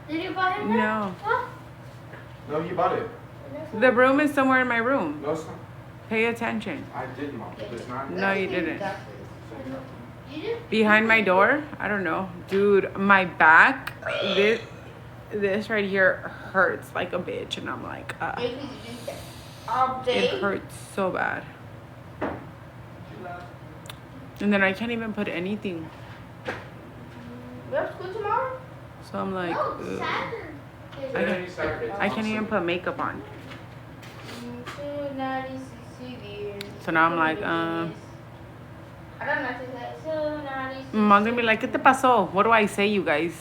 Did you buy him that? No. Huh? No, he bought it. The broom is somewhere in my room. No, it's not. Pay attention. I did, Mom. It's not. No, you didn't. You did? Behind my door? I don't know. Dude, my back, this right here hurts like a bitch. And I'm like, All day? it hurts so bad. And then I can't even put anything. We have school tomorrow? So I'm like, No, ugh. Saturday. I can't even put makeup on. So now I'm like, Mom's gonna be like, ¿qué te pasó? What do I say, you guys?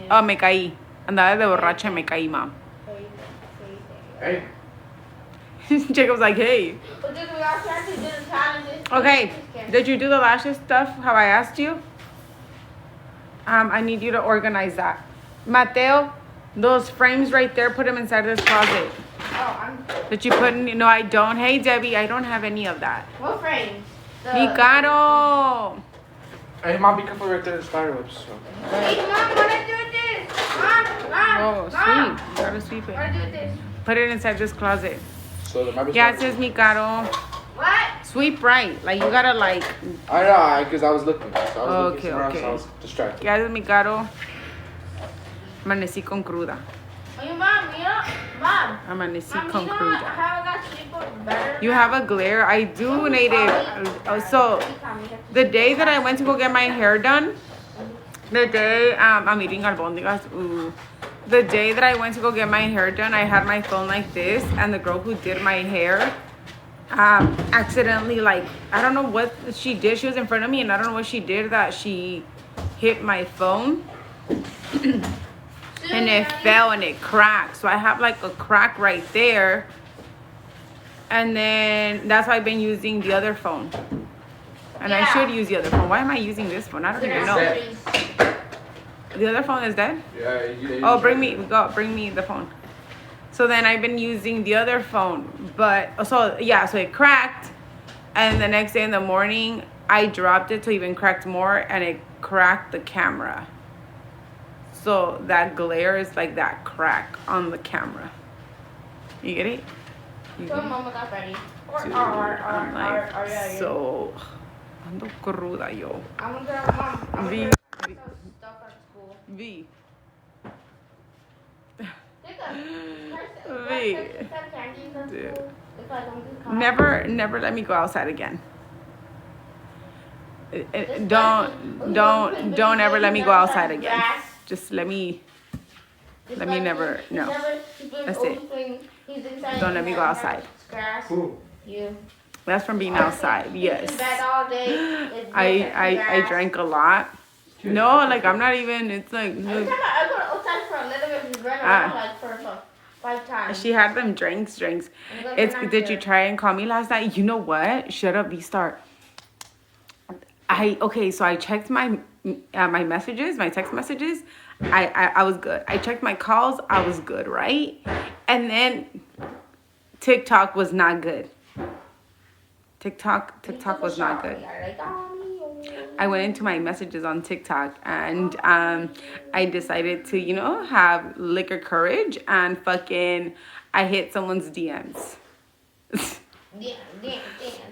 Oh, me caí. Andaba de borracha y me caí, Mom. Hey. Jacob's like, hey. Okay, did you do the lashes stuff how I asked you? I need you to organize that. Mateo, those frames right there, put them inside this closet. Did you put in? No, I don't. Hey, Debbie, I don't have any of that. What frames? Ricardo. Hey, Mom, be careful right there. The spider webs. So. Hey, Mom, what I do with this? Mom, Oh, Mom. sweep. You gotta sweep What I it. do with this? Put it inside this closet. So there might be. Yeah, it says Mikado. What? Sweep right. Like, you gotta, like. I know, because I was looking. So I was looking Okay, somewhere else, okay. so I was distracted. Ya es Mikado. Amanecí con cruda. Oye, Mom, Mom. Amanecí Mom, con you know cruda. how I got sleep better? You have a glare. I do, Native. So, the day that I went to go get my hair done, the day, I'm eating albondigas. Ooh. The day that I went to go get my hair done, I had my phone like this, and the girl who did my hair, accidentally, like, I don't know what she did. She was in front of me, and I don't know what she did that she hit my phone. And it fell and it cracked. So I have like a crack right there. And then that's why I've been using the other phone. And I should use the other phone. Why am I using this phone? I don't even know. The other phone is dead? Yeah. Oh, bring me the phone. So then I've been using the other phone. But, so yeah, so it cracked. And the next day in the morning, I dropped it to even cracked more. And it cracked the camera. So that glare is like that crack on the camera. You get it? You So get it? Mama got ready. Dude, I'm like, so ando cruda yo. I'm gonna grab Mom. I'm V. gonna grab stuff at school. V. Never let me go outside again. Don't ever let me go outside again. Just let me never, no. That's it. Don't let me go outside. Who? You. That's from being outside, yes. He's in bed all day. I drank a lot. No, like I'm not even, it's like, Every time I go outside for a little bit, we run around like for 5 times. she had them drinks. Did you try and call me last night? You know what? Shut up, V-Star. So I checked my messages, my text messages. I was good. I checked my calls. I was good, right? And then TikTok was not good. TikTok was not good. I went into my messages on TikTok and I decided to, have liquor courage and I hit someone's DMs.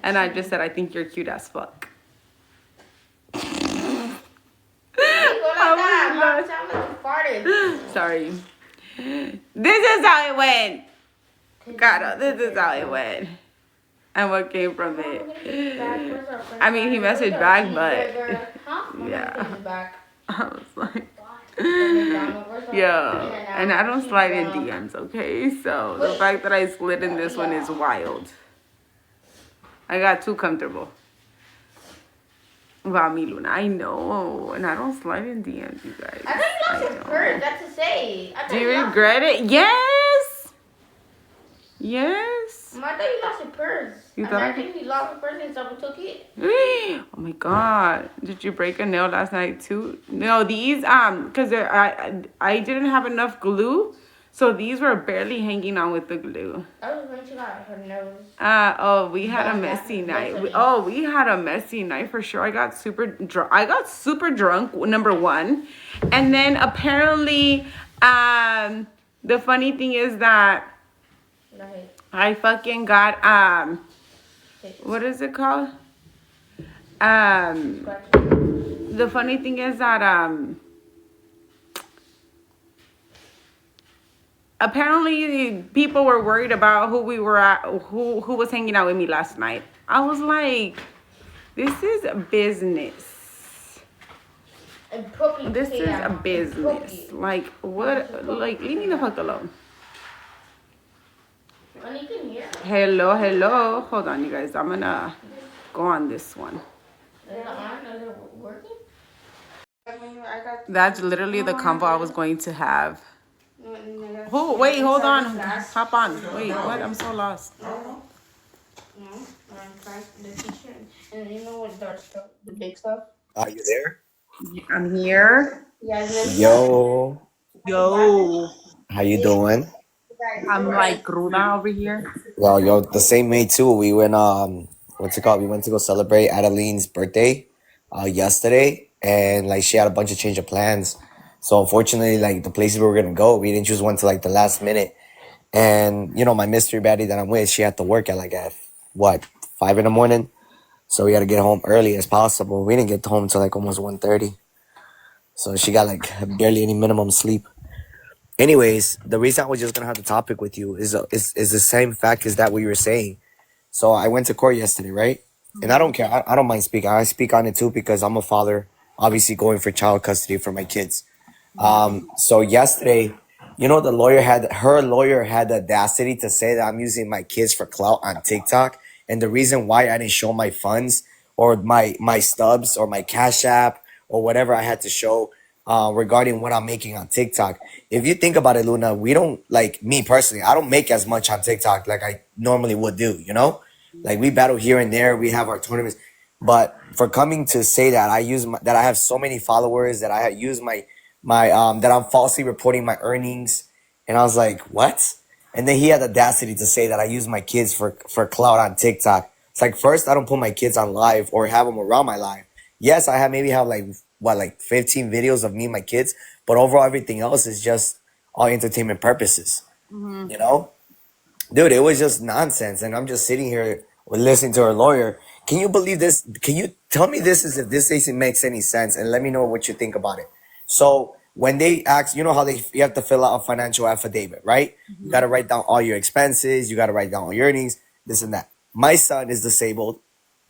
And I just said, I think you're cute as fuck. Sorry. This is how it went. God, this is how it went. And what came from it. I mean, he messaged back, but yeah. I was like, yeah. And I don't slide in DMs, okay? So the fact that I slid in this one is wild. I got too comfortable. Wow, me, Luna, I know. And I don't slide in DMs, you guys. I thought you lost your purse. That's to say. Do you regret it? Yes. Yes. I thought you lost your purse. You thought I think you lost your purse and someone took it. Oh my God. Did you break a nail last night too? No, these, because I didn't have enough glue. So these were barely hanging on with the glue. I was when she got her nose. We had a messy night. We had a messy night for sure. I got super drunk. Number one. And then apparently The funny thing is that I fucking got what is it called? The funny thing is that apparently people were worried about who we were at, who was hanging out with me last night. I was like, this is business. This is a business. Like, what? Like, leave me the fuck alone. Hello, hello. Hold on, you guys. I'm gonna go on this one. That's literally the combo I was going to have. Who? Wait, hold on. Hop on. Wait, what? I'm so lost. No, the teacher, and you know what the big stuff? Are you there? I'm here. Yo, Yo. how you doing? I'm like cruda over here. Well, yo, the same way too. We went what's it called? We went to go celebrate Adeline's birthday yesterday, and like she had a bunch of change of plans. So unfortunately, like the places we were gonna go, we didn't choose one till like the last minute. And you know, my mystery baddie that I'm with, she had to work at like at what 5 in the morning. So we had to get home early as possible. We didn't get home till like almost 1:30. So she got like barely any minimum sleep. Anyways, the reason I was just gonna have the topic with you is the same fact as that what you were saying. So I went to court yesterday, right? And I don't care. I don't mind speaking. I speak on it too because I'm a father, obviously going for child custody for my kids. So yesterday, you know, her lawyer had the audacity to say that I'm using my kids for clout on TikTok. And the reason why I didn't show my funds or my stubs or my Cash App or whatever I had to show regarding what I'm making on TikTok. If you think about it, Luna, we don't, like me personally, I don't make as much on TikTok like I normally would do, you know? Like we battle here and there, we have our tournaments. But for coming to say that that I have so many followers, that I use my that I'm falsely reporting my earnings, and I was like, what? And then he had the audacity to say that I use my kids for clout on TikTok. It's like, first, I don't put my kids on live or have them around my live. Yes, I have like 15 videos of me and my kids, but overall everything else is just all entertainment purposes. You know, dude, it was just nonsense, and I'm just sitting here listening to her lawyer. Can you believe this? Can you tell me this as if this makes any sense, and let me know what you think about it. So when they ask, you know how you have to fill out a financial affidavit, right? You got to write down all your expenses. You got to write down all your earnings, this and that. My son is disabled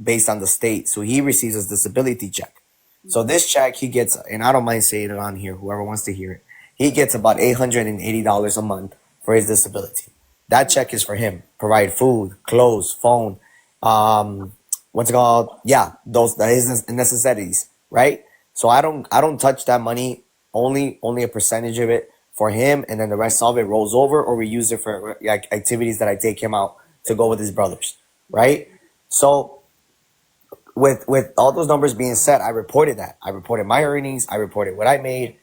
based on the state, so he receives a disability check. So this check he gets, and I don't mind saying it on here, whoever wants to hear it, he gets about $880 a month for his disability. That check is for him. Provide food, clothes, phone, what's it called? Yeah, his necessities, right? So I don't touch that money. Only a percentage of it for him, and then the rest of it rolls over, or we use it for like activities that I take him out to go with his brothers, right? So with all those numbers being set, I reported that. I reported my earnings. I reported what I made,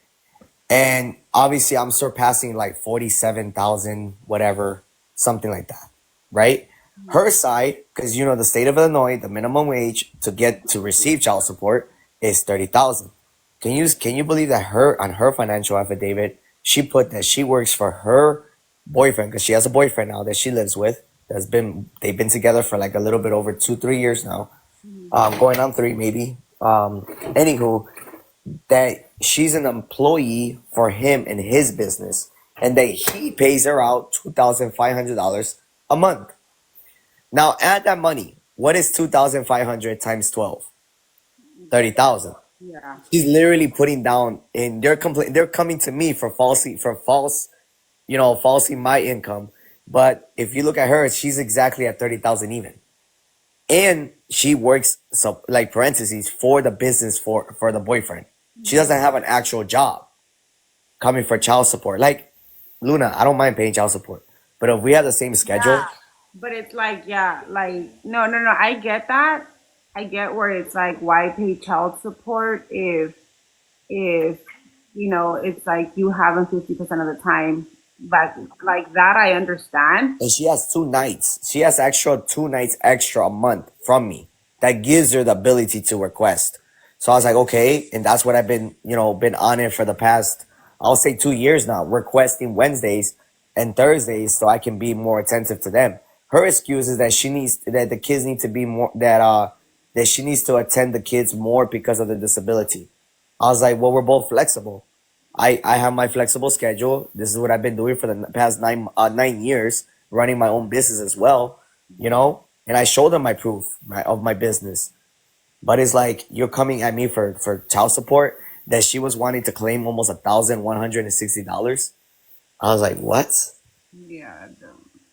and obviously I'm surpassing like 47,000, whatever, something like that, right? Her side, because you know the state of Illinois, the minimum wage to receive child support is 30,000. Can you believe that on her financial affidavit, she put that she works for her boyfriend, because she has a boyfriend now that she lives with. They've been together for like a little bit over 2-3 years now, going on 3 maybe. Anywho, that she's an employee for him in his business, and that he pays her out $2,500 a month. Now add that money. What is 2,500 times 12? 30,000. Yeah. She's literally putting down, and they're coming to me for falsely my income. But if you look at her, she's exactly at 30,000 even, and she works, so like parentheses, for the business for the boyfriend. She doesn't have an actual job. Coming for child support, like Luna, I don't mind paying child support, but if we have the same schedule. Yeah. But it's like, yeah, like, no. I get that. I get where it's like, why pay child support if you know, it's like you have them 50% of the time. But like that, I understand. And she has 2 nights. She has 2 nights extra a month from me. That gives her the ability to request. So I was like, okay. And that's what I've been on it for the past I'll say 2 years now, requesting Wednesdays and Thursdays so I can be more attentive to them. Her excuse is that that the kids need to be more, that she needs to attend the kids more because of the disability. I was like, well, we're both flexible. I have my flexible schedule. This is what I've been doing for the past 9 years, running my own business as well, you know. And I showed them my proof of my business. But it's like you're coming at me for child support that she was wanting to claim almost $1,160. I was like, what? Yeah.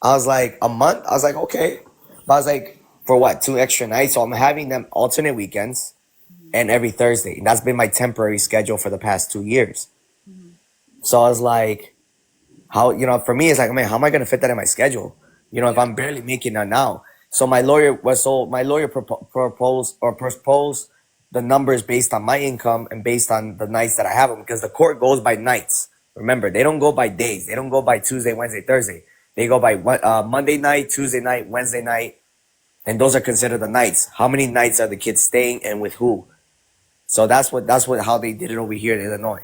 I was like, a month? I was like, okay. But I was like, for what? 2 extra nights? So I'm having them alternate weekends and every Thursday. And that's been my temporary schedule for the past 2 years. So I was like, how, you know, for me, it's like, man, how am I going to fit that in my schedule? You know, if I'm barely making that now. So my lawyer proposed the numbers based on my income and based on the nights that I have them, because the court goes by nights. Remember, they don't go by days. They don't go by Tuesday, Wednesday, Thursday. They go by Monday night, Tuesday night, Wednesday night, and those are considered the nights. How many nights are the kids staying and with who? So that's how they did it over here in Illinois.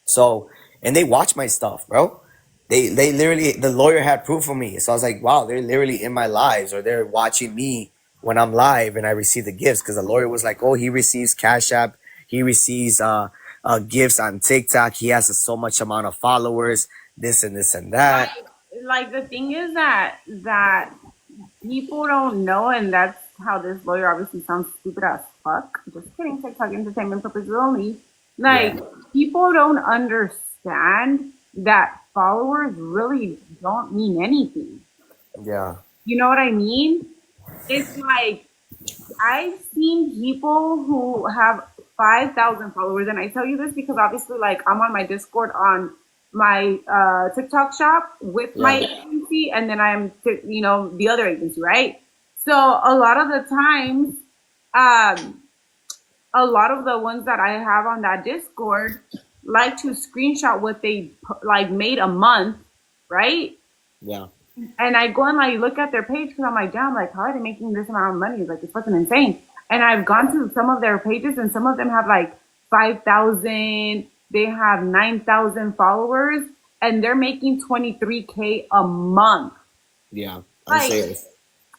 So, and they watch my stuff, bro. They literally, the lawyer had proof of me. So I was like, wow, they're literally in my lives, or they're watching me when I'm live and I receive the gifts. Because the lawyer was like, oh, he receives Cash App, he receives gifts on TikTok, he has so much amount of followers, this and this and that. Like the thing is that people don't know, and that's how this lawyer obviously sounds stupid as fuck. Just kidding, TikTok entertainment purposes only. Like, people don't understand that followers really don't mean anything. Yeah. You know what I mean? It's like, I've seen people who have 5,000 followers, and I tell you this because obviously, like, I'm on my Discord on my TikTok shop with my agency, and then I'm, you know, the other agency, right? So a lot of the times, a lot of the ones that I have on that Discord like to screenshot what they like made a month, right? Yeah. And I go and like look at their page because I'm like, damn, like how are they making this amount of money? Like it's fucking insane. And I've gone to some of their pages, and some of them have like 5,000. They have 9,000 followers, and they're making 23K a month. Yeah. Like,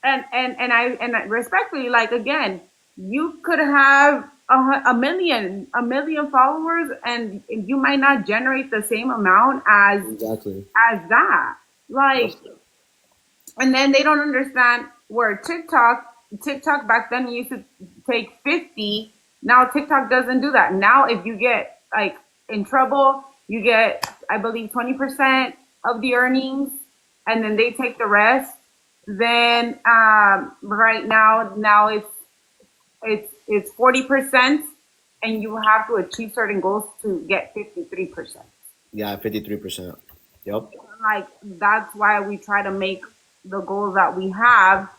and I respectfully, like, again, you could have a million followers, and you might not generate the same amount as that. Like, and then they don't understand where TikTok back then used to take 50. Now TikTok doesn't do that. Now if you get like in trouble, you get, I believe, 20% of the earnings, and then they take the rest. Then right now it's 40%, and you have to achieve certain goals to get 53%. Yeah, 53%. Yep. Like, that's why we try to make the goals that we have,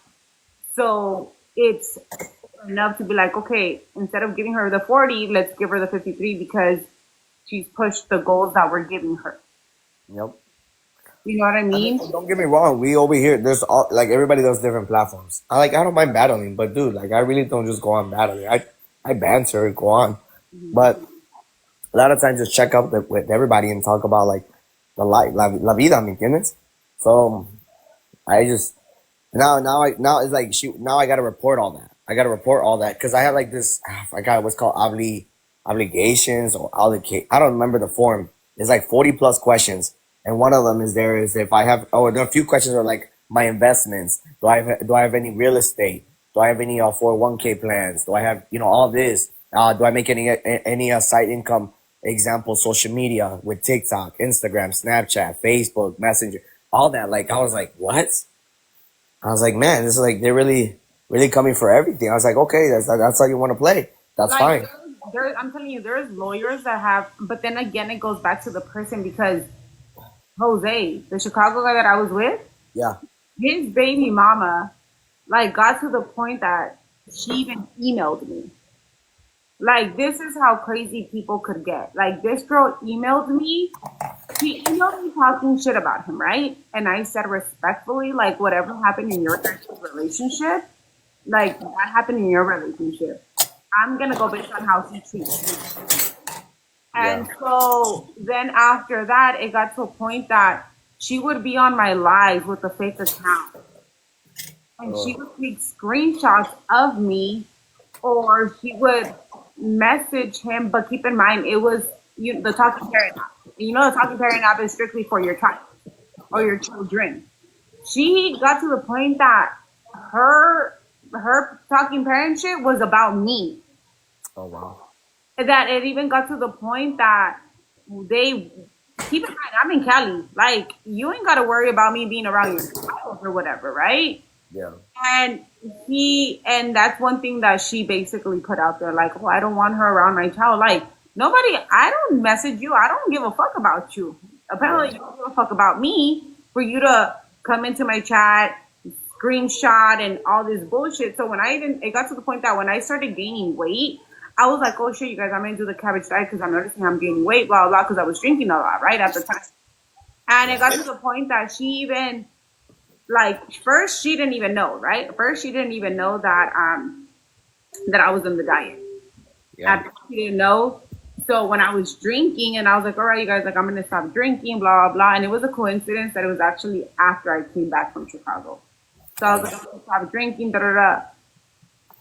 so it's enough to be like, okay, instead of giving her the 40, let's give her the 53 because she's pushed the goals that we're giving her. Yep. You know what I mean? Don't get me wrong. We over here, there's all, like, everybody does different platforms. I don't mind battling, but dude, like, I really don't just go on battling. I banter and go on, but a lot of times just check up with everybody and talk about like the life, la vida, ¿me entiendes? So I just now it's like now I gotta report all that. I gotta report all that because I have like this. I got what's called obligations or allocate. I don't remember the form. It's like 40 plus questions. And one of them is if I have, there are a few questions are like my investments. Do I have any real estate? Do I have any 401k plans? Do I have, all this? Do I make any side income? Example, social media with TikTok, Instagram, Snapchat, Facebook, Messenger, all that. Like, I was like, what? I was like, man, this is like, they're really, really coming for everything. I was like, okay, that's how you want to play. That's fine. I'm telling you, there's lawyers that have, but then again, it goes back to the person because Jose, the Chicago guy that I was with, his baby mama, like, got to the point that she even emailed me. Like, this is how crazy people could get. Like, this girl emailed me. She emailed me talking shit about him, right? And I said respectfully, like, whatever happened in your relationship, like, that happened in your relationship. I'm gonna go based on how he treats me. And so then after that, it got to a point that she would be on my live with a fake account. And she would take screenshots of me, or she would message him. But keep in mind, it was the Talking Parent app. You know, the Talking Parent app is strictly for your child or your children. She got to the point that her Talking Parent shit was about me. Oh wow. That it even got to the point that they keep in mind I'm in Cali. Like, you ain't gotta worry about me being around your child or whatever, right? Yeah. And that's one thing that she basically put out there, like, oh, I don't want her around my child. Like, I don't message you. I don't give a fuck about you. Apparently, you don't give a fuck about me for you to come into my chat, screenshot, and all this bullshit. So it got to the point that when I started gaining weight, I was like, oh shit, you guys, I'm gonna do the cabbage diet because I'm noticing I'm gaining weight, blah, blah, because I was drinking a lot, right, at the time. And it got to the point that she even, like, first she didn't even know, right? First she didn't even know that I was on the diet. Yeah. She didn't know. So when I was drinking and I was like, all right, you guys, like, I'm gonna stop drinking, blah, blah, blah. And it was a coincidence that it was actually after I came back from Chicago. So I was like, I'm gonna stop drinking, da da da.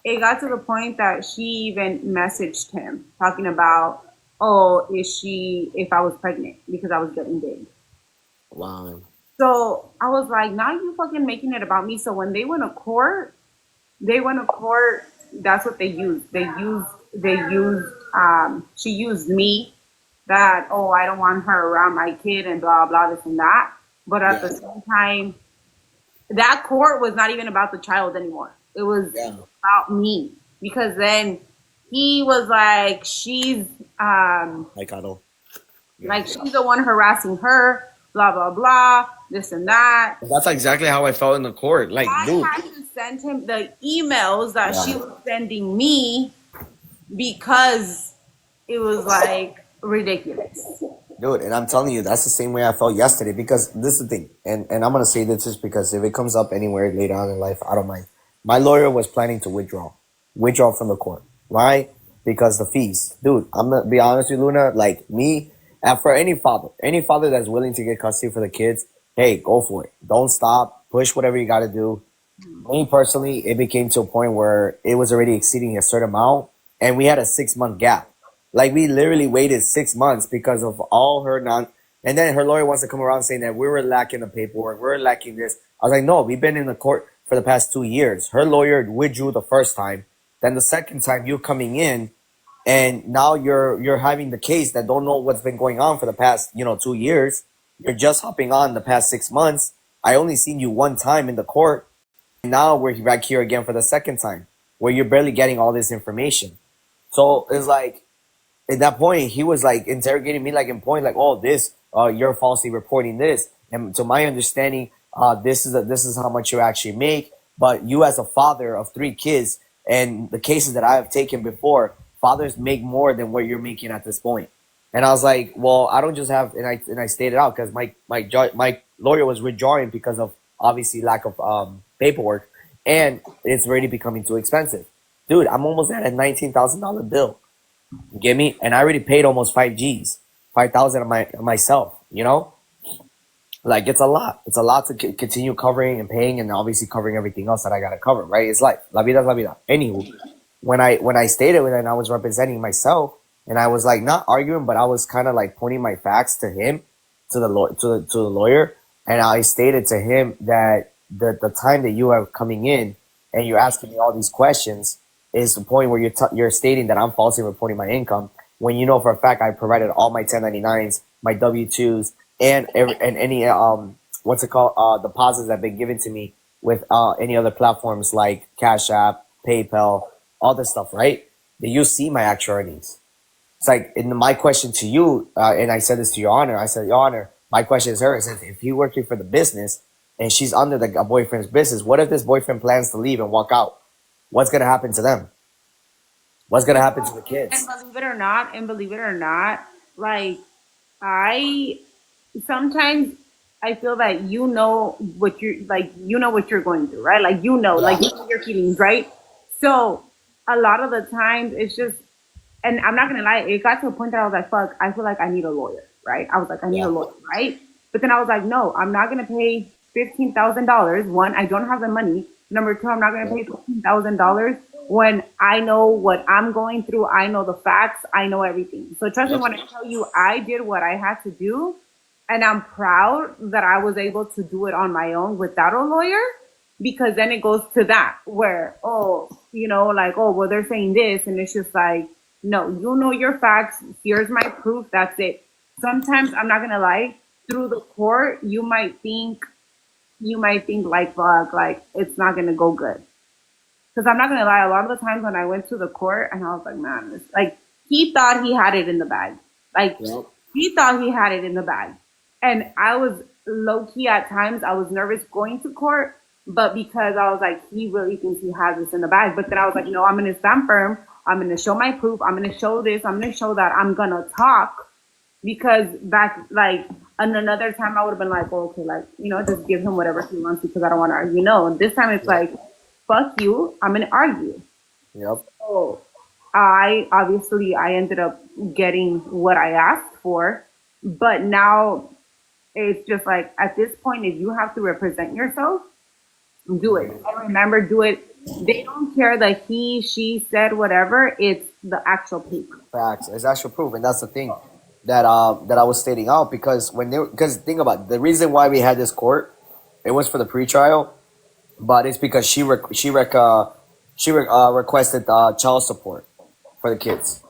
It got to the point that she even messaged him talking about, oh, if I was pregnant because I was getting big. Wow. So I was like, now you fucking making it about me. So when they went to court, that's what they used. She used me, that, oh, I don't want her around my kid and blah, blah, this and that. But at the same time, that court was not even about the child anymore. It was about me, because then he was like, she's Like I know. like she's the one harassing her, blah blah blah, this and that. That's exactly how I felt in the court. Like, I dude. had to send him the emails that she was sending me because it was like ridiculous. Dude, and I'm telling you, that's the same way I felt yesterday, because this is the thing, and I'm gonna say this just because if it comes up anywhere later on in life, I don't mind. My lawyer was planning to withdraw from the court, right? Because the fees, dude. I'm gonna be honest with you, Luna. Like me, and for any father that's willing to get custody for the kids, hey, go for it. Don't stop. Push whatever you got to do. Me personally, it became to a point where it was already exceeding a certain amount, and we had a 6-month gap. Like, we literally waited 6 months because of all her and then her lawyer wants to come around saying that we were lacking the paperwork, we were lacking this. I was like, no, we've been in the court for the past 2 years. Her lawyer withdrew the first time. Then the second time you coming in, and now you're having the case that don't know what's been going on for the past, 2 years. You're just hopping on the past 6 months. I only seen you one time in the court. And now we're back here again for the second time, where you're barely getting all this information. So it's like, at that point, he was like interrogating me, like in point, like, oh, you're falsely reporting this. And to my understanding, this is how much you actually make. But you, as a father of 3 kids, and the cases that I have taken before, fathers make more than what you're making at this point. And I was like, well, I don't just have, and I stated out because my lawyer was withdrawing because of obviously lack of paperwork, and it's already becoming too expensive. Dude, I'm almost at a $19,000 bill. You get me? And I already paid almost 5,000 on myself, Like, it's a lot. It's a lot to continue covering and paying, and obviously covering everything else that I got to cover, right? It's life. La vida es la vida. Anywho, when I stated it and I was representing myself, and I was like not arguing, but I was kind of like pointing my facts to him, to the lawyer, and I stated to him that the time that you are coming in and you're asking me all these questions is the point where you're stating that I'm falsely reporting my income, when you know for a fact I provided all my 1099s, my W-2s, and any deposits that have been given to me with any other platforms like Cash App, PayPal, all this stuff, right? That you see my actual earnings. It's like, in my question to you, and I said this to Your Honor, I said, Your Honor, my question is her, is if you're working for the business and she's under a boyfriend's business, what if this boyfriend plans to leave and walk out? What's going to happen to them? What's going to happen to the kids? And believe it or not, like, sometimes I feel that what you're going through, right? Like, like, you know your feelings, right? So a lot of the times it's just, And I'm not gonna lie, it got to a point that I was like, fuck, I feel like I need a lawyer, right? I was like, I need Yeah. a lawyer, right? But then I was like, no, I'm not gonna pay $15,000. One, I don't have the money. Number two, I'm not gonna pay $15,000 when I know what I'm going through. I know the facts. I know everything. So trust me when I tell you, I did what I had to do, and I'm proud that I was able to do it on my own without a lawyer. Because then it goes to that where, oh, you know, like, oh, well, they're saying this, and it's just like, no, you know your facts. Here's my proof. That's it. Sometimes I'm not gonna lie. Through the court, you might think like, fuck, like it's not gonna go good. Because I'm not gonna lie, a lot of the times when I went to the court, and I was like, man, it's like he thought he had it in the bag. Like Yep. he thought he had it in the bag, and I was low key at times. I was nervous going to court, but because I was like, he really thinks he has this in the bag. But then I was like, no, I'm gonna stand firm. I'm gonna show my proof. I'm gonna show this. I'm gonna show that. I'm gonna talk. Because back, like, and another time I would have been like, well, okay, like, you know, just give him whatever he wants because I don't want to argue. No, and this time it's like, fuck you, I'm going to argue. Yep. So I ended up getting what I asked for. But now it's just like, at this point, if you have to represent yourself, do it. And remember, do it. They don't care that he, she said whatever. It's the actual paper. Facts. It's actual proof, and that's the thing that I was stating out because because think about it, the reason why we had this court, it was for the pretrial, but it's because she requested child support for the kids.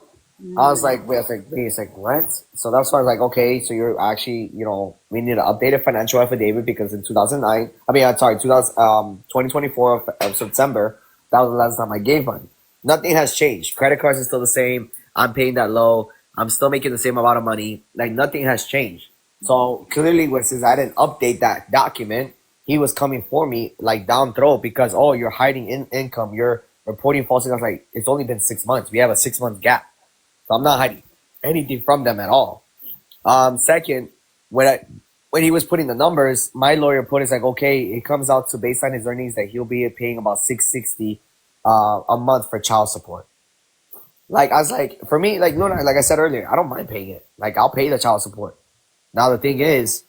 I was like, wait, it's like what? So that's why I was like, okay, so you're actually, you know, we need an updated financial affidavit because in 2024 of September, that was the last time I gave one. Nothing has changed. Credit cards are still the same. I'm paying that low. I'm still making the same amount of money. Like nothing has changed. So clearly, since I didn't update that document, he was coming for me like down throat because you're hiding income, you're reporting falsely. I was like, it's only been 6 months. We have a 6 month gap, so I'm not hiding anything from them at all. Second, when he was putting the numbers, my lawyer put it's like, okay, it comes out to based on his earnings that he'll be paying about $660 a month for child support. Like, I was like, for me, like, no, like I said earlier, I don't mind paying it. Like, I'll pay the child support. Now, the thing is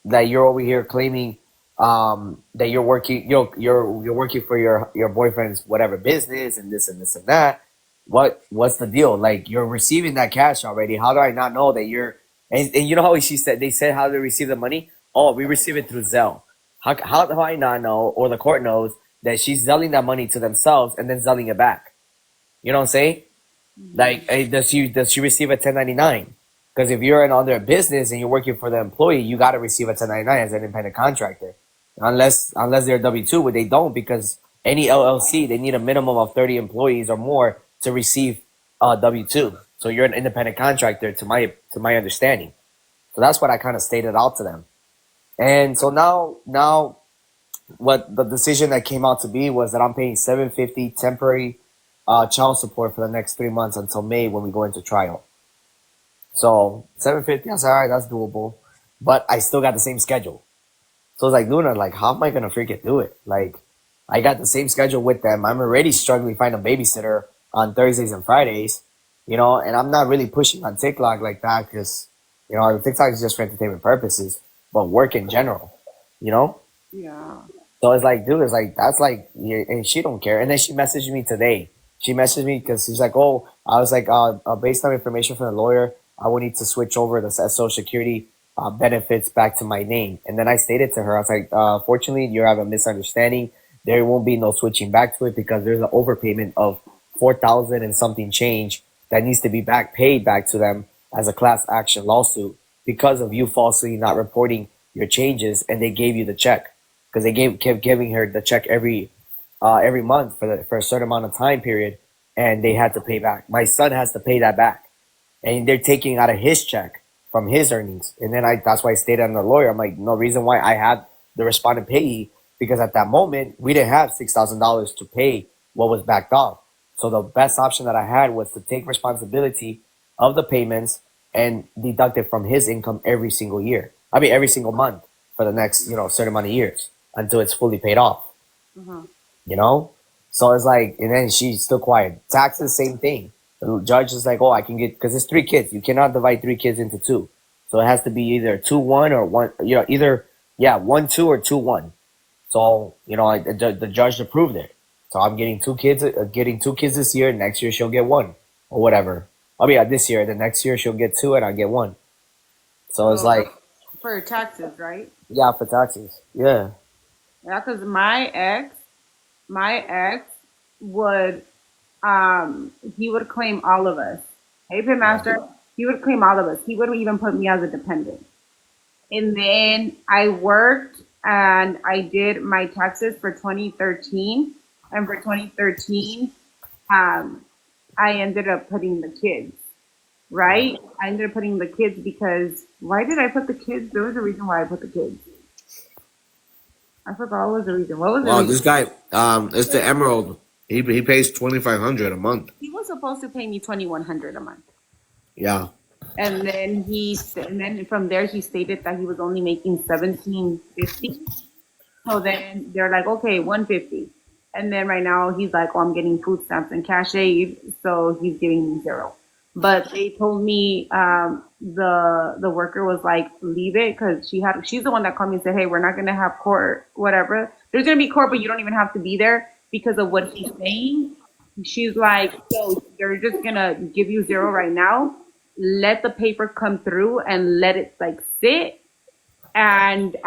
that you're over here claiming that you're working, you're working for your boyfriend's whatever business and this and this and that. What's the deal? Like, you're receiving that cash already. How do I not know that you're, and you know how they said how they receive the money? Oh, we receive it through Zelle. How do I not know, or the court knows that she's selling that money to themselves and then selling it back? You know what I'm saying? Like, does she receive a 1099? Because if you're under a business and you're working for the employee, you got to receive a 1099 as an independent contractor, unless they're W-2, but they don't because any LLC they need a minimum of 30 employees or more to receive W-2. So you're an independent contractor, to my understanding. So that's what I kind of stated out to them. And so now what the decision that came out to be was that I'm paying $750 temporary child support for the next 3 months until May when we go into trial. So $750, I was all right, that's doable. But I still got the same schedule. So it's like, Luna, like, how am I gonna freaking do it? Like, I got the same schedule with them. I'm already struggling to find a babysitter on Thursdays and Fridays, you know, and I'm not really pushing on TikTok like that because, you know, TikTok is just for entertainment purposes, but work in general, you know? Yeah. So it's like, dude, it's like, that's like, and she don't care. And then she messaged me today. She messaged me because she's like, oh, I was like, based on information from the lawyer, I would need to switch over the Social Security benefits back to my name. And then I stated to her, I was like, fortunately, you have a misunderstanding. There won't be no switching back to it because there's an overpayment of $4,000 and something change that needs to be paid back to them as a class action lawsuit because of you falsely not reporting your changes, and they gave you the check because they kept giving her the check every month for a certain amount of time period, and they had to pay back. My son has to pay that back, and they're taking out of his check from his earnings. And then that's why I stayed on the lawyer. I'm like, no reason why I had the respondent payee, because at that moment we didn't have $6,000 to pay what was backed off. So the best option that I had was to take responsibility of the payments and deduct it from his income every single month for the next, certain amount of years until it's fully paid off. Mm-hmm. You know? So it's like, and then she's still quiet. Taxes, same thing. The judge is like, oh, I can get, because it's 3 kids. You cannot divide 3 kids into two. So it has to be either 2-1 or one, either, 1-2 or 2-1. So, the judge approved it. So I'm getting 2 kids this year. Next year she'll get one or whatever. I mean, this year, the next year she'll get 2 and I'll get 1. So it's like, For taxes, right? yeah, for taxes. Yeah. Yeah, because my ex would, he would claim all of us. Hey, Pitmaster, he would claim all of us. He would even put me as a dependent. And then I worked and I did my taxes for 2013. And for 2013, I ended up putting the kids, right? I ended up putting the kids because why did I put the kids? There was a reason why I put the kids. I forgot what was the reason. What was the Well, reason? this guy, it's the Emerald. He pays $2,500 a month. He was supposed to pay me $2,100 a month. Yeah. And then from there he stated that he was only making $1,750. So then they're like, okay, $150. And then right now he's like, oh, I'm getting food stamps and cash aid, so he's giving me 0. But they told me the worker was like, leave it, because she's the one that called me and said, hey, we're not gonna have court, whatever. There's gonna be court, but you don't even have to be there because of what he's saying. She's like, so they're just gonna give you 0 right now. Let the paper come through and let it like sit, and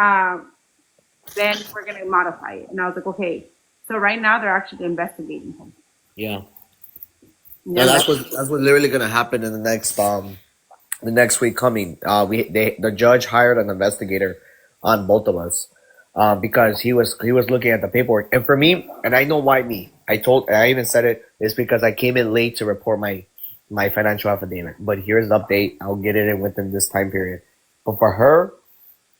then we're gonna modify it. And I was like, okay. So right now they're actually investigating him. Yeah. Yeah, that's what literally gonna happen in the next week coming. The judge hired an investigator on both of us, because he was looking at the paperwork. And for me, and I know why me. I even said it's because I came in late to report my financial affidavit. But here's the update. I'll get it in within this time period. But for her,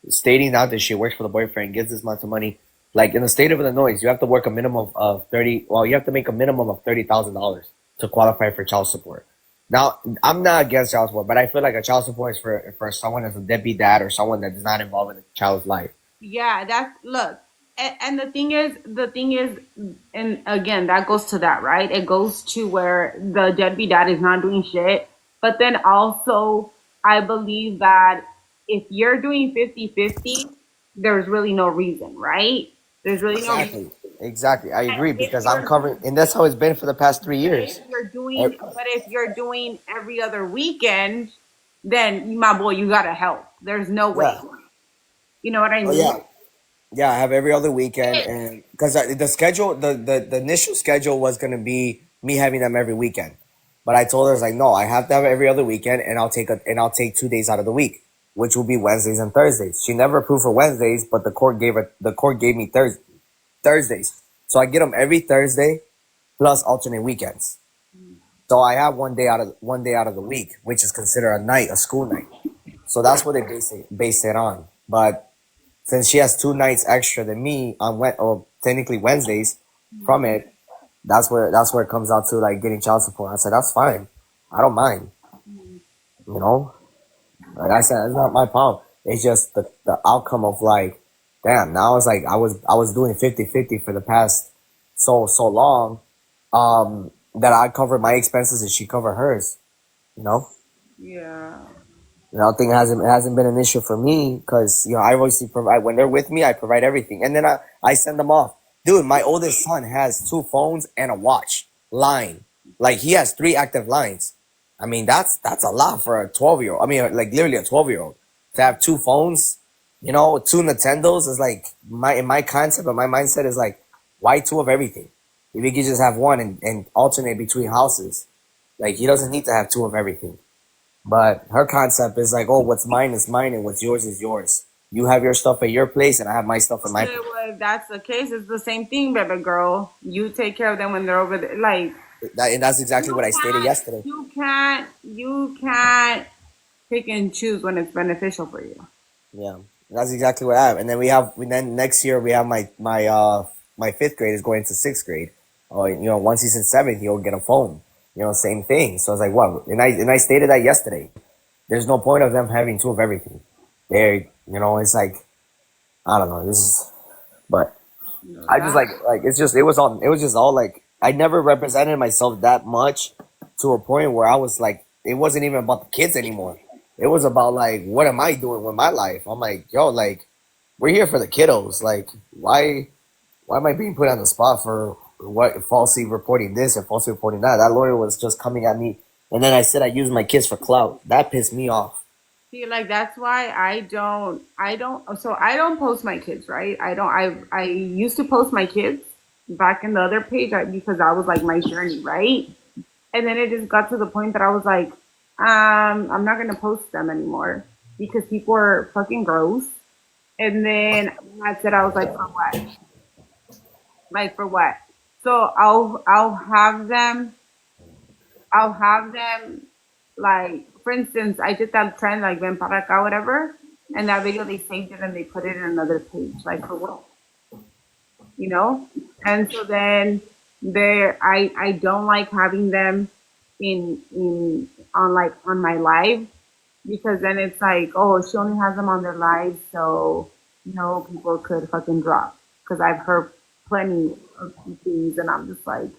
stating out that she works for the boyfriend, gets this much money, like in the state of Illinois, you have to work a minimum of you have to make a minimum of $30,000 to qualify for child support. Now, I'm not against child support, but I feel like a child support is for someone that's a deadbeat dad or someone that is not involved in the child's life. Yeah, look, and the thing is, and again, that goes to that, right? It goes to where the deadbeat dad is not doing shit. But then also, I believe that if you're doing 50-50, there's really no reason, right? There's really no reason. Exactly. I agree, because I'm covering, and that's how it's been for the past 3 years. If you're doing every other weekend, then my boy, you gotta help. There's no way. Yeah. You know what I mean? Yeah, I have every other weekend, and because the schedule, the initial schedule was gonna be me having them every weekend, but I told her, I was like, no, I have to have every other weekend, and I'll take 2 days out of the week, which will be Wednesdays and Thursdays. She never approved for Wednesdays, but the court gave me Thursdays, so I get them every Thursday, plus alternate weekends. So I have 1 day out of the week, which is considered a school night. So that's what they base it on. But since she has 2 nights extra than me or technically Wednesdays from it, that's where it comes out to, like, getting child support. I said, that's fine. I don't mind. Like I said, it's not my problem. It's just the outcome of, like, damn, now it's like I was doing 50-50 for the past so long, that I cover my expenses and she cover hers, Yeah. I think it hasn't been an issue for me, because I obviously provide, when they're with me, I provide everything, and then I send them off. Dude, my oldest son has 2 phones and a watch line. Like, he has 3 active lines. I mean, that's a lot for a 12-year-old. I mean, like, literally a 12-year-old to have 2 phones, 2 Nintendos is like, in my concept, and my mindset is like, why 2 of everything? If he could just have 1 and alternate between houses, like, he doesn't need to have 2 of everything. But her concept is like, oh, what's mine is mine and what's yours is yours. You have your stuff at your place and I have my stuff at my place. Well, if that's the case, it's the same thing, baby girl. You take care of them when they're over there. Like, and that's exactly what I stated yesterday. You can't pick and choose when it's beneficial for you. Yeah, that's exactly what I have. And then next year we have my 5th grade is going to 6th grade. Once he's in 7th, he'll get a phone. Same thing. So I was like, what? And I stated that yesterday. There's no point of them having 2 of everything. It's like, I don't know. But I just like it was just all like, I never represented myself that much to a point where I was like, it wasn't even about the kids anymore. It was about like, what am I doing with my life? I'm like, yo, like, we're here for the kiddos. Like, why am I being put on the spot for what falsely reporting this and falsely reporting that? That lawyer was just coming at me, and then I said I used my kids for clout. That pissed me off. See, like that's why so I don't post my kids, right? I used to post my kids back in the other page because that was like my journey, right? And then it just got to the point that I was like, I'm not gonna post them anymore because people are fucking gross. And then that's it. I was like, for what? Like for what? So I'll have them like, for instance, I did that trend like ven para acá, whatever, and that video they saved it and they put it in another page, like for what? You know? And so then I don't like having them in on my live because then it's like, oh, she only has them on their live, so people could fucking drop. Because I've heard plenty of things, and I'm just like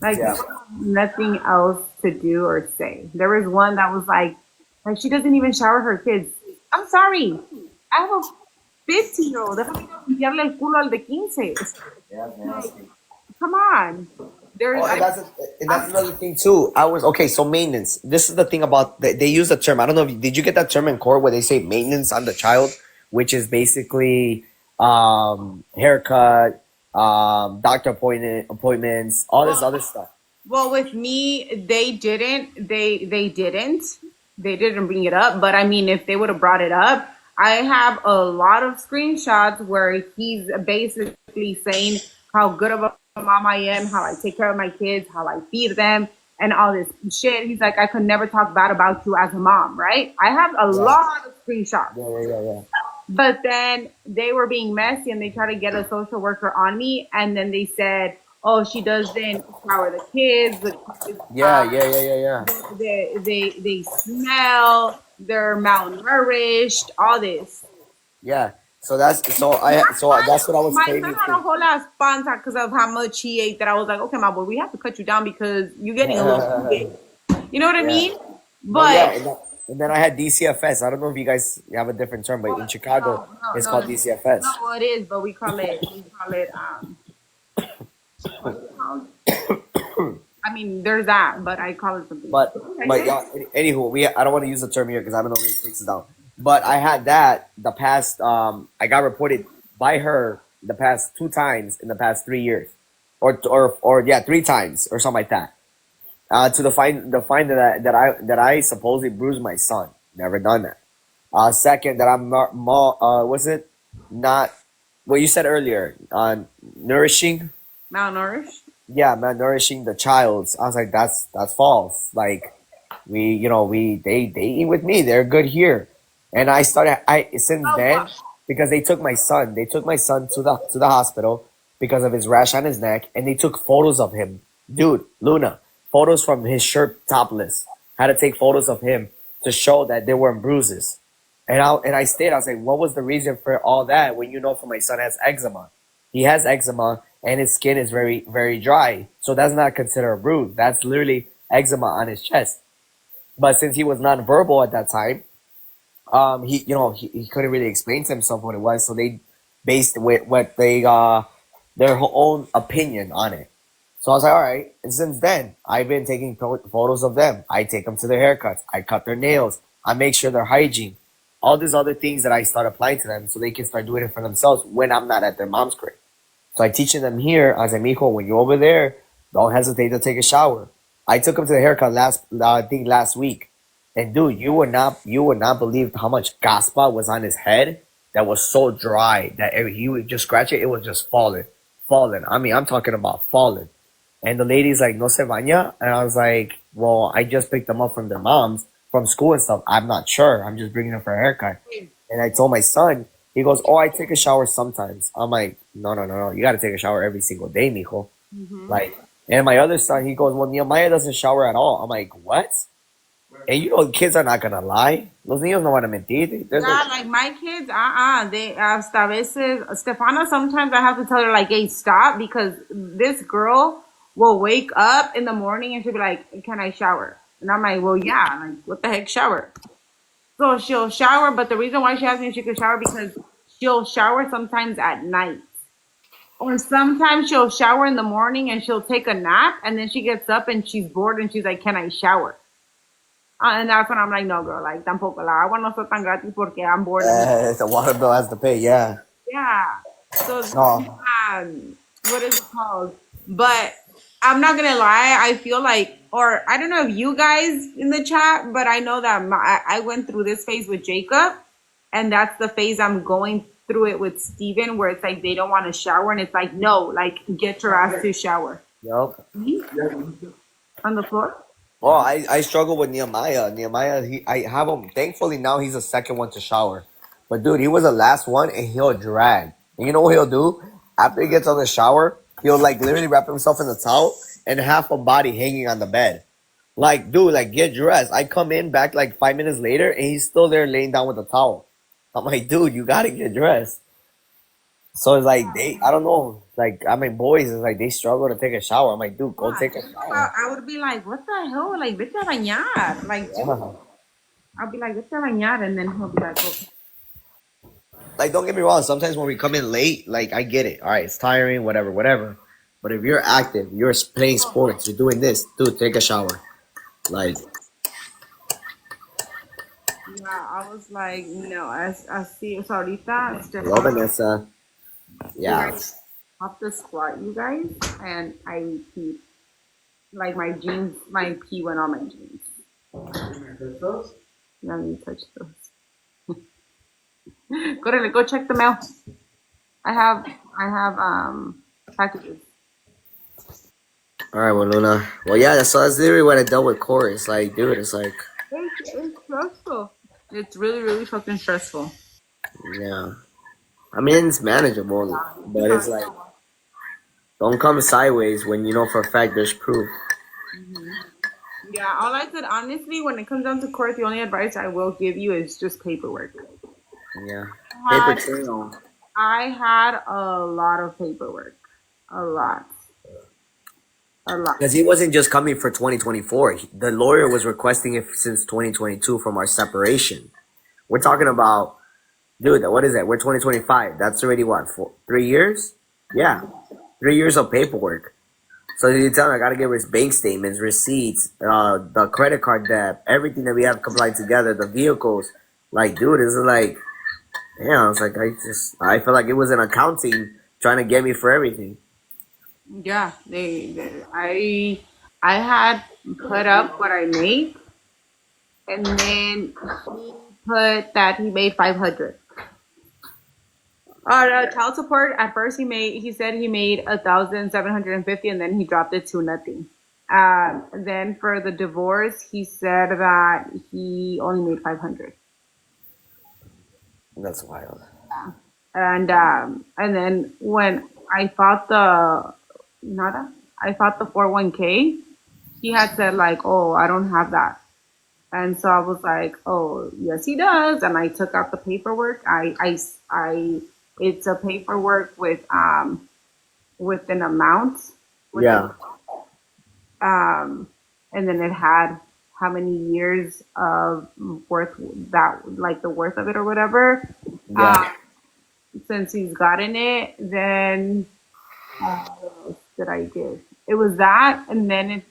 Yeah. nothing else to do or say. There was one that was like she doesn't even shower her kids. I'm sorry, I have a 15-year-old. Déjame limpiarle el culo al de 15. Yeah, nasty. Come on. There's Oh, and that's another thing too. I was okay. So maintenance. This is the thing about they use the term. I don't know. Did you get that term in court where they say maintenance on the child, which is basically haircut, doctor appointments, all this other stuff. Well, with me, they didn't bring it up. But I mean, if they would have brought it up, I have a lot of screenshots where he's basically saying how good of a mom I am, how I take care of my kids, how I feed them, and all this shit. He's like, I could never talk bad about you as a mom, right? I have a lot of screenshots. Yeah. But then they were being messy and they tried to get a social worker on me, and then they said, oh, she doesn't shower the kids. The kids Yeah. they smell, they're malnourished, all this. Yeah. So that's what I was My claiming. son had a whole ass panza because of how much he ate that I was like, okay, my boy, we have to cut you down because you're getting a little too big. You know what I mean? But Yeah, and then I had DCFS. I don't know if you guys have a different term, but in Chicago, it's called DCFS. No, it is, but we call it what's it called? I mean, there's that, but I call it something. But yeah, anywho, I don't want to use the term here because I don't know if it takes it down. But I had that the past. I got reported by her the past 2 times in the past 3 years, or yeah, 3 times or something like that. To the fine that I supposedly bruised my son. Never done that. Second, that I'm not was it not what you said earlier? Nourishing. Malnourished. Yeah, malnourishing the child. I was like, that's false. Like, they eat with me. They're good here. And since then, because they took my son to the hospital because of his rash on his neck, and they took photos of him. Dude, Luna, photos from his shirt topless. Had to take photos of him to show that there weren't bruises. And I was like, what was the reason for all that when for my son has eczema? He has eczema and his skin is very, very dry. So that's not considered a bruise. That's literally eczema on his chest. But since he was nonverbal at that time, he couldn't really explain to himself what it was. So they based what their own opinion on it. So I was like, all right. And since then, I've been taking photos of them. I take them to their haircuts. I cut their nails. I make sure they're hygiene. All these other things that I start applying to them so they can start doing it for themselves when I'm not at their mom's crib. So I teaching them here. I was like, Mijo, when you're over there, don't hesitate to take a shower. I took him to the haircut last week. And dude, you would not believe how much caspa was on his head that was so dry that he would just scratch it. It was just falling. I mean, I'm talking about falling. And the lady's like, no se baña? And I was like, well, I just picked them up from their moms from school and stuff. I'm not sure. I'm just bringing them for a haircut. And I told my son, he goes, oh, I take a shower sometimes. I'm like, no. You got to take a shower every single day, mijo. Mm-hmm. Like, and my other son, he goes, well, Nehemiah doesn't shower at all. I'm like, what? And kids are not going to lie. Los niños no van a mentir. Like my kids, they hasta veces, Stefana, sometimes I have to tell her like, hey, stop, because this girl will wake up in the morning and she'll be like, "Can I shower?" And I'm like, "Well, yeah. Like, what the heck, shower?" So she'll shower, but the reason why she asked me if she could shower because she'll shower sometimes at night. Or sometimes she'll shower in the morning and she'll take a nap and then she gets up and she's bored and she's like, "Can I shower?" And that's when I'm like, "No, girl, like, tampoco la agua no está tan gratis porque I'm bored." The water bill has to pay. Yeah. Yeah. So, No. what is it called? But I'm not gonna lie. I feel like, or I don't know if you guys in the chat, but I know that I went through this phase with Jacob, and that's the phase I'm going through it with Steven, where it's like they don't want to shower, and it's like, no, like get your ass to shower. Yup. On the floor. Well, I struggle with Nehemiah. I have him. Thankfully, now he's the second one to shower. But dude, he was the last one, and he'll drag. And you know what he'll do? After he gets out of the shower, he'll like literally wrap himself in the towel and half a body hanging on the bed. Like, dude, like get dressed. I come in back like 5 minutes later, and he's still there laying down with the towel. I'm like, dude, you gotta get dressed. So it's like I don't know. Like, I mean, boys, it's like they struggle to take a shower. I'm like, dude, go take a shower. I would be like, "What the hell? Like, vete a bañar." Like, Yeah. I'll be like, "Vete a bañar," and then he'll be like, "Okay." Like, don't get me wrong. Sometimes when we come in late, like, I get it. All right, it's tiring, whatever. But if you're active, you're playing sports, you're doing this, dude, take a shower. Like, Yeah, I was like, no, I see. So ahorita, hello, Vanessa. Yeah. off the squat, you guys, and I pee. Like my jeans, my pee went on my jeans. Let me touch those. Go check the mail. I have packages. All right, well, Luna. Well, yeah, that's literally what I dealt with Corey. It's like, dude, it's like, It's stressful. It's really, really fucking stressful. yeah. I mean, it's manageable, but it's like, don't come sideways when you know for a fact there's proof. Yeah, all I could honestly, when it comes down to court, the only advice I will give you is just paperwork. Yeah. Had- Paper trail. I had a lot of paperwork. A lot. Because he wasn't just coming for 2024. The lawyer was requesting it since 2022 from our separation. We're talking about, dude, what is that? We're 2025. That's already what, 3 years? Yeah. 3 years of paperwork. So you tell me I gotta give his bank statements, receipts, the credit card debt, everything that we have combined together, the vehicles. Like, dude, it's like, yeah, it's like I feel like it was an accounting trying to get me for everything. Yeah, I had put up what I made, and then he put that he made 500. Child support at first he said he made 1,750, and then he dropped it to nothing. Then for the divorce, he said that he only made 500. That's wild. And then when I thought the 401k, he had said like, "Oh, I don't have that." And so I was like, "Oh, yes, he does." And I took out the paperwork. It's a paperwork with an amount. Yeah. And then it had how many years of worth that, like the worth of it or whatever. Yeah. Since he's gotten it, then what else did I give? It was that, and then it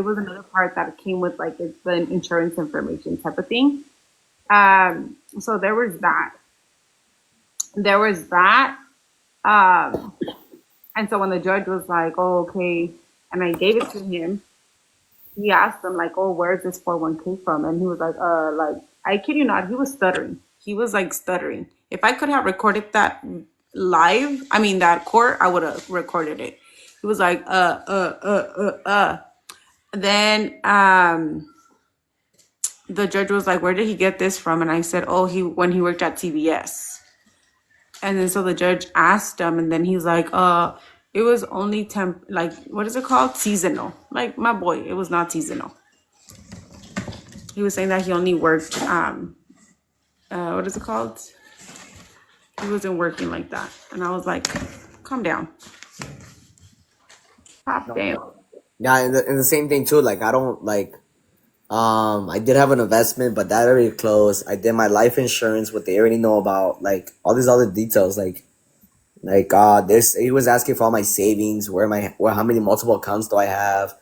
was another part that came with like it's the insurance information type of thing. So there was that. And so when the judge was like, "Oh, okay," and I gave it to him, he asked him like, "Oh, where's this 401k from?" And he was like, I kid you not, he was stuttering. He was like stuttering. If I could have recorded that live, I mean that court, I would have recorded it. He was like, Then the judge was like, "Where did he get this from?" And I said, "Oh, when he worked at TBS." And then so the judge asked him, and then he's like, "It was only like, what is it called? Seasonal." Like, my boy, it was not seasonal. He was saying that he only worked, what is it called? He wasn't working like that. And I was like, calm down. Pop down. Yeah, and the same thing too. Like I don't like. I did have an investment, but that already closed. I did my life insurance, what they already know about, like all these other details, this. He was asking for all my savings, how many multiple accounts do I have?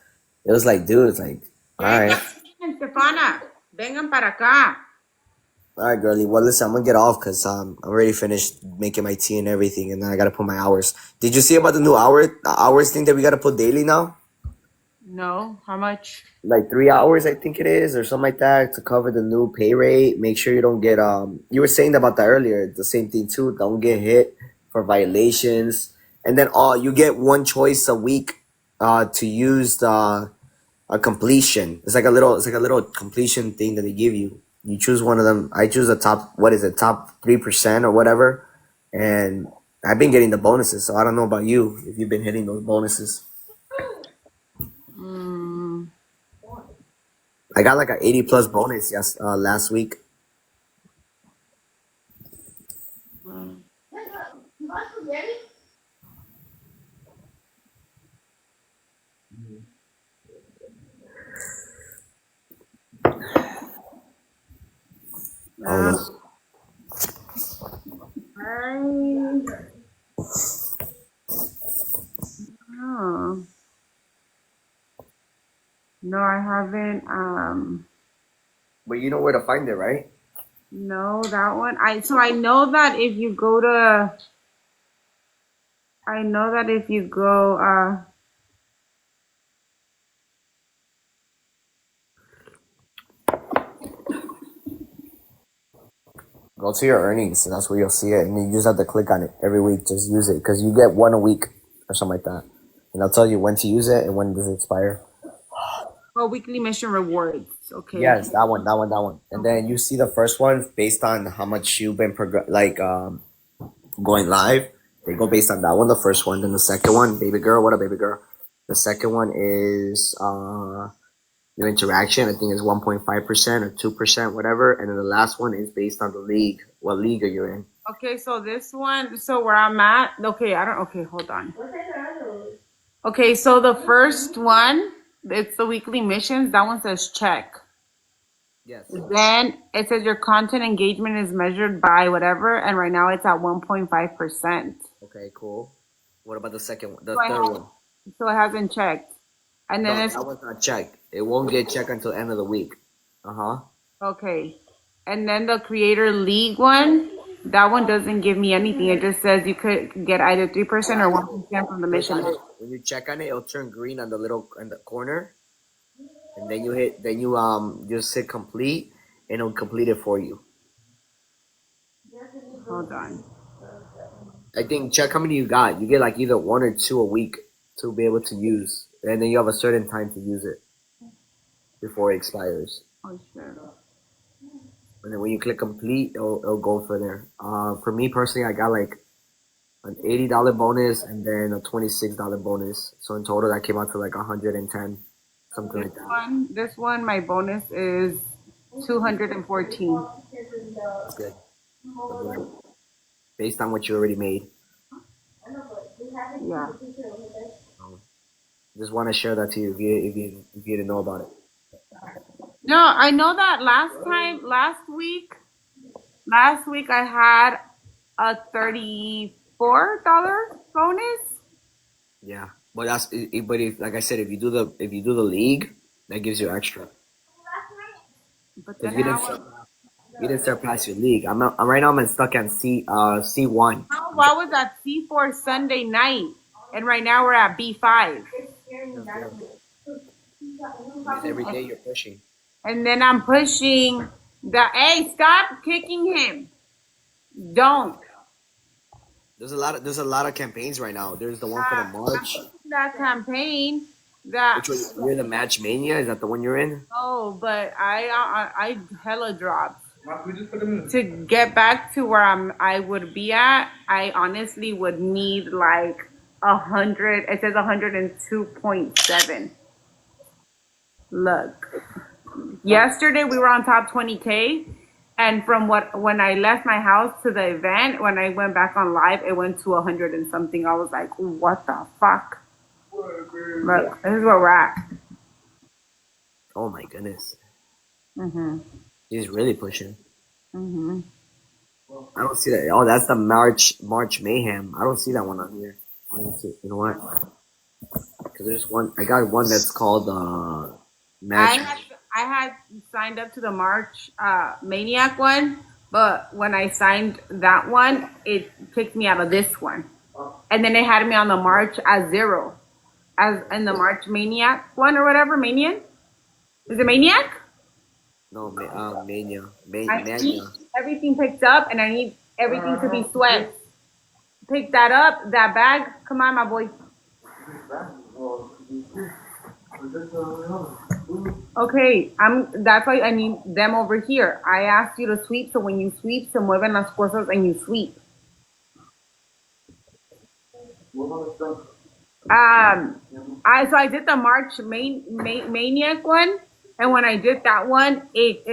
It was like, dude, it's like, all right, Stefana, vengan para acá. all right, girlie. Well, listen, I'm gonna get off because I'm already finished making my tea and everything, and then I gotta put my hours. Did you see about the new hours thing that we gotta put daily now? No, how much? Like 3 hours, I think it is, or something like that, to cover the new pay rate. Make sure you don't get You were saying about that earlier. The same thing too. Don't get hit for violations, and then you get one choice a week, to use the a completion. It's like a little completion thing that they give you. You choose one of them. I choose the top. What is it? Top 3% or whatever, and I've been getting the bonuses. So I don't know about you if you've been hitting those bonuses. I got like an 80 plus bonus last week. You want spaghetti? Oh no. Oh. No, I haven't. But you know where to find it, right? No, that one. I know that if you go to. I know that if you go. Go to your earnings, and that's where you'll see it. And you just have to click on it every week. Just use it because you get one a week or something like that. And I'll tell you when to use it and when does it expire. Oh, weekly mission rewards. Okay. Yes, that one. And then you see the first one based on how much you've been going live. They go based on that one, the first one. Then the second one, baby girl, what a baby girl. The second one is your interaction. I think is 1.5% or 2%, whatever. And then the last one is based on the league. What league are you in? Okay, so this one, so where I'm at, okay, hold on. Okay, so the first one, it's the weekly missions. That one says check. Yes. Then it says your content engagement is measured by whatever, and right now it's at 1.5%. Okay, cool. What about the second one? The So third one? So it hasn't checked. And then No, it's that one's not checked. It won't get checked until end of the week. okay. And then the creator league one, that one doesn't give me anything. It just says you could get either 3% or 1% from the mission. When you check on it, it'll turn green on the corner, and then you just hit complete, and it'll complete it for you. Hold on. I think check how many you got. You get like either 1 or 2 a week to be able to use, and then you have a certain time to use it before it expires. Oh, sure. And then when you click complete, it'll go for there. For me personally, I got like an $80 bonus and then a $26 bonus. So in total, that came out to like 110, something like that. This one, my bonus is 214. That's good. Based on what you already made. Yeah. Just want to share that to you if you didn't know about it. No, I know that last week I had a $34 bonus. Yeah, but like I said, if you do the league, that gives you extra. But If then you didn't surpass your league. Right now I'm stuck on C1. I was at C4 Sunday night, and right now we're at B5. Every day you're pushing. And then I'm pushing hey, stop kicking him. Don't. There's a lot of campaigns right now. There's the one for the March. That campaign. Which one, you're in the Match Mania? Is that the one you're in? Oh, but I hella dropped. To get back to where I would be at, I honestly would need like 100. It says 102.7. Look, yesterday we were on top 20K, and from when I left my house to the event, when I went back on live, it went to 100 and something. I was like, what the fuck? Look, this is where we're at. Oh my goodness. Mhm. He's really pushing. Mhm. I don't see that. Oh, that's the March Mayhem. I don't see that one on here. Let me see. You know what? Because there's one. I got one that's called I Match. had signed up to the March Maniac one, but when I signed that one, it kicked me out of this one, and then it had me on the March as 0, as in the March Maniac one or whatever. Maniac, is it Maniac? No, Mania. I Mania. need everything picked up, and I need everything to be swept. Pick that up, that bag. Come on, my boy. Okay, that's why I need them over here. I asked you to sweep, so when you sweep, se mueven las cosas and you sweep. I did the March Maniac one, and when I did that one, it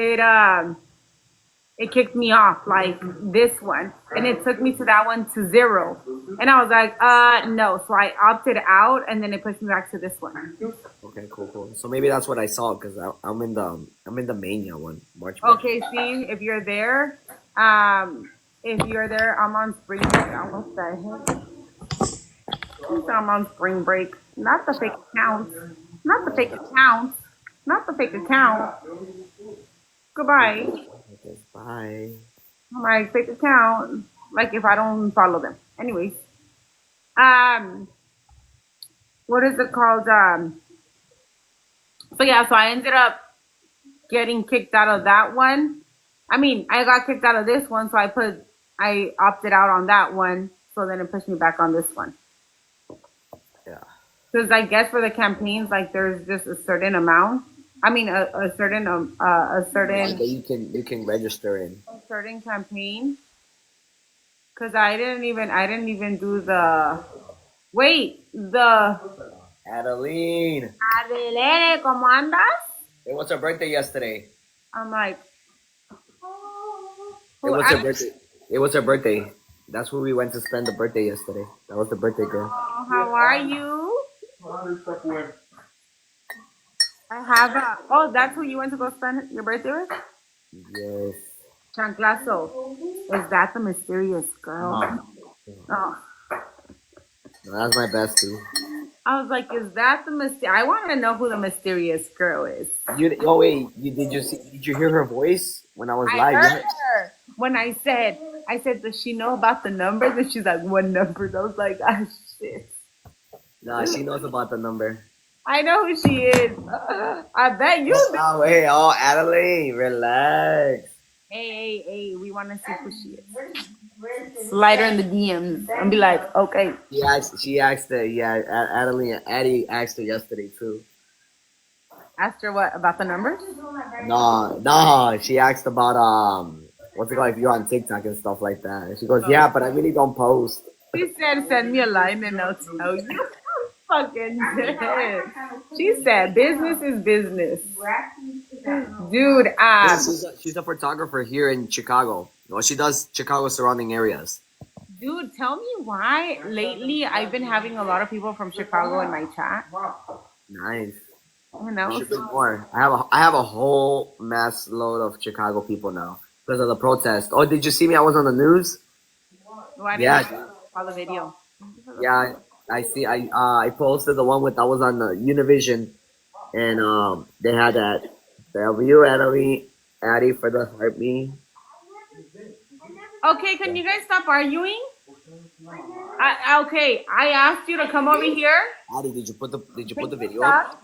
kicked me off like this one, and it took me to that one to 0, and I was like, no, so I opted out, and then it pushed me back to this one. Okay, cool. So maybe that's what I saw because I'm in the Mania one, March. Okay, see, if you're there, I'm on spring break. Almost there. I'm on spring break. Not the fake account. Not the fake account. Not the fake account. Goodbye. Okay, bye. My fake account. Like if I don't follow them. Anyways. What is it called? So yeah, so I ended up getting kicked out of that one. I mean, I got kicked out of this one, so I opted out on that one. So then it pushed me back on this one. Yeah. Because I guess for the campaigns, like there's just a certain amount. I mean, a certain That you can register in. a certain campaign. Because I didn't even do the Adeline. Adelene, ¿cómo andas? It was her birthday yesterday. I'm like, It was her birthday. It was her birthday. That's where we went to spend the birthday yesterday. That was the birthday girl. oh, how are you? I have oh, that's who you went to go spend your birthday with? Yes. Chanclazo. Is that the mysterious girl? Oh. No, that's my bestie. I was like, is that the I want to know who the mysterious girl is. Did you hear her voice when I was I live? heard her when I said, does she know about the numbers? And she's like, what numbers? I was like, ah, shit. Nah, she knows about the number. I know who she is. I bet you do. Oh, wait. Oh, Adeline, relax. Hey, we want to see who she is. Slide her in the DMs and be like, okay. She asked her, Adeline, Addie asked her yesterday too. Asked her what, about the numbers? No, she asked about, what's it called, if you're on TikTok and stuff like that. And she goes, yeah, but I really don't post. She said, send me a line and I'll tell you. Fucking dead. She said, business is business. Dude, Yeah, she's a photographer here in Chicago. Well, she does Chicago surrounding areas. dude, tell me why lately I've been having a lot of people from Chicago in my chat. Nice. You know, Should be more. I have a whole mass load of Chicago people now because of the protest. Oh, did you see me? I was on the news. why Yeah. didn't you follow the video? Yeah, I see. I posted the one with I was on the Univision, and they had that W Addie for the heart me. Okay, can you guys stop arguing? Okay, I asked you to come over here. Addie, did you put the video Stop. up?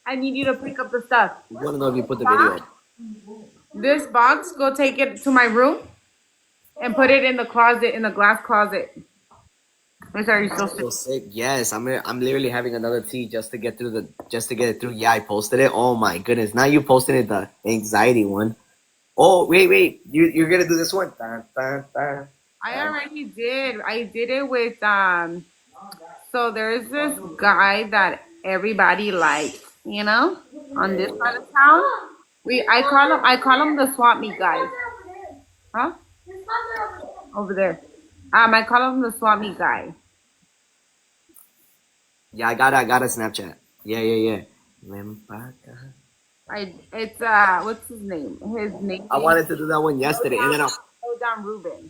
I need you to pick up the stuff. We want to know if you put the video up. This box, go take it to my room and put it in the closet, in the glass closet. Which are you so So sick. Yes, I'm literally having another tea just to get it through. Yeah, I posted it. Oh my goodness. Now you posted it, the anxiety one. Oh wait. You're gonna do this one. Dun, dun, dun. I already did. I did it with so there's this guy that everybody likes, you know, on this side of town. I call him the swap meet guy. Huh? Over there. I call him the swap meet guy. Yeah, I got a Snapchat. Yeah. Ven pa' acá. It's what's his name? His name I is wanted to do that one yesterday, Down Ruben.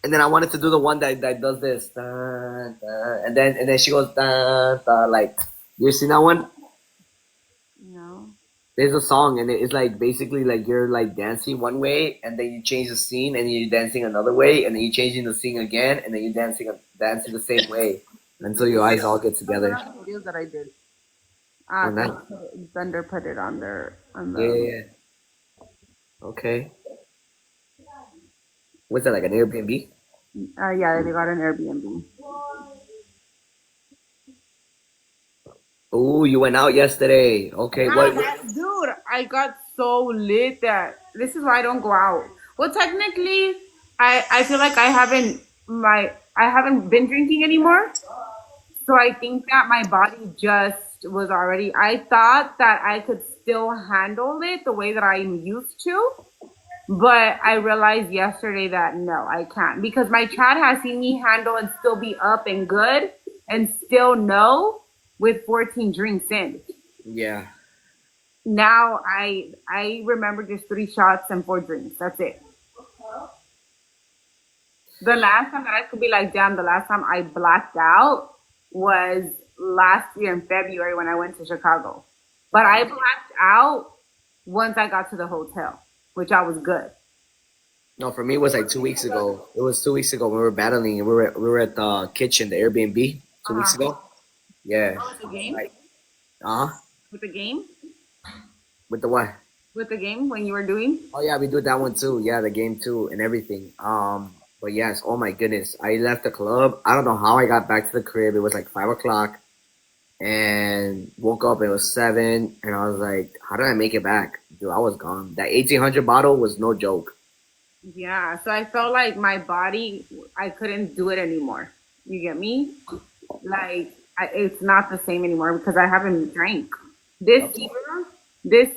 and then I wanted to do the one that does this, dun, dun, and then she goes dun, dun, like you seen that one? No. There's a song and it's like basically like you're like dancing one way and then you change the scene and you're dancing another way and then you're changing the scene again and then you're dancing the same way until your eyes all get together. One of the videos that I did. Oh, nice. Thunder put it on the. Yeah. Okay. What's that, like an Airbnb? Yeah, they got an Airbnb. Oh, you went out yesterday. Okay, what? Dude, I got so lit that this is why I don't go out. Well, technically, I feel like I haven't been drinking anymore. So I think that my body just was already. I thought that I could still handle it the way that I'm used to, but I realized yesterday that no, I can't because my chat has seen me handle and still be up and good and still no with 14 drinks in. Yeah. Now I remember just 3 shots and 4 drinks. That's it. The last time that I could be like, damn, the last time I blacked out was last year in February when I went to Chicago. But I blacked out once I got to the hotel, which I was good. No, for me it was like 2 weeks ago. It was 2 weeks ago when we were battling and we were at the kitchen, the Airbnb 2 weeks ago. Yeah. Oh, with the game? Like, With the game? with the what? With the game when you were doing? Oh yeah, we do that one too. Yeah, the game too and everything. But yes, oh my goodness. I left the club. I don't know how I got back to the crib. It was like 5 o'clock and woke up. It was 7 and I was like, how did I make it back? Dude, I was gone. That 1800 bottle was no joke. Yeah, so I felt like my body, I couldn't do it anymore. You get me? Like, it's not the same anymore because I haven't drank. This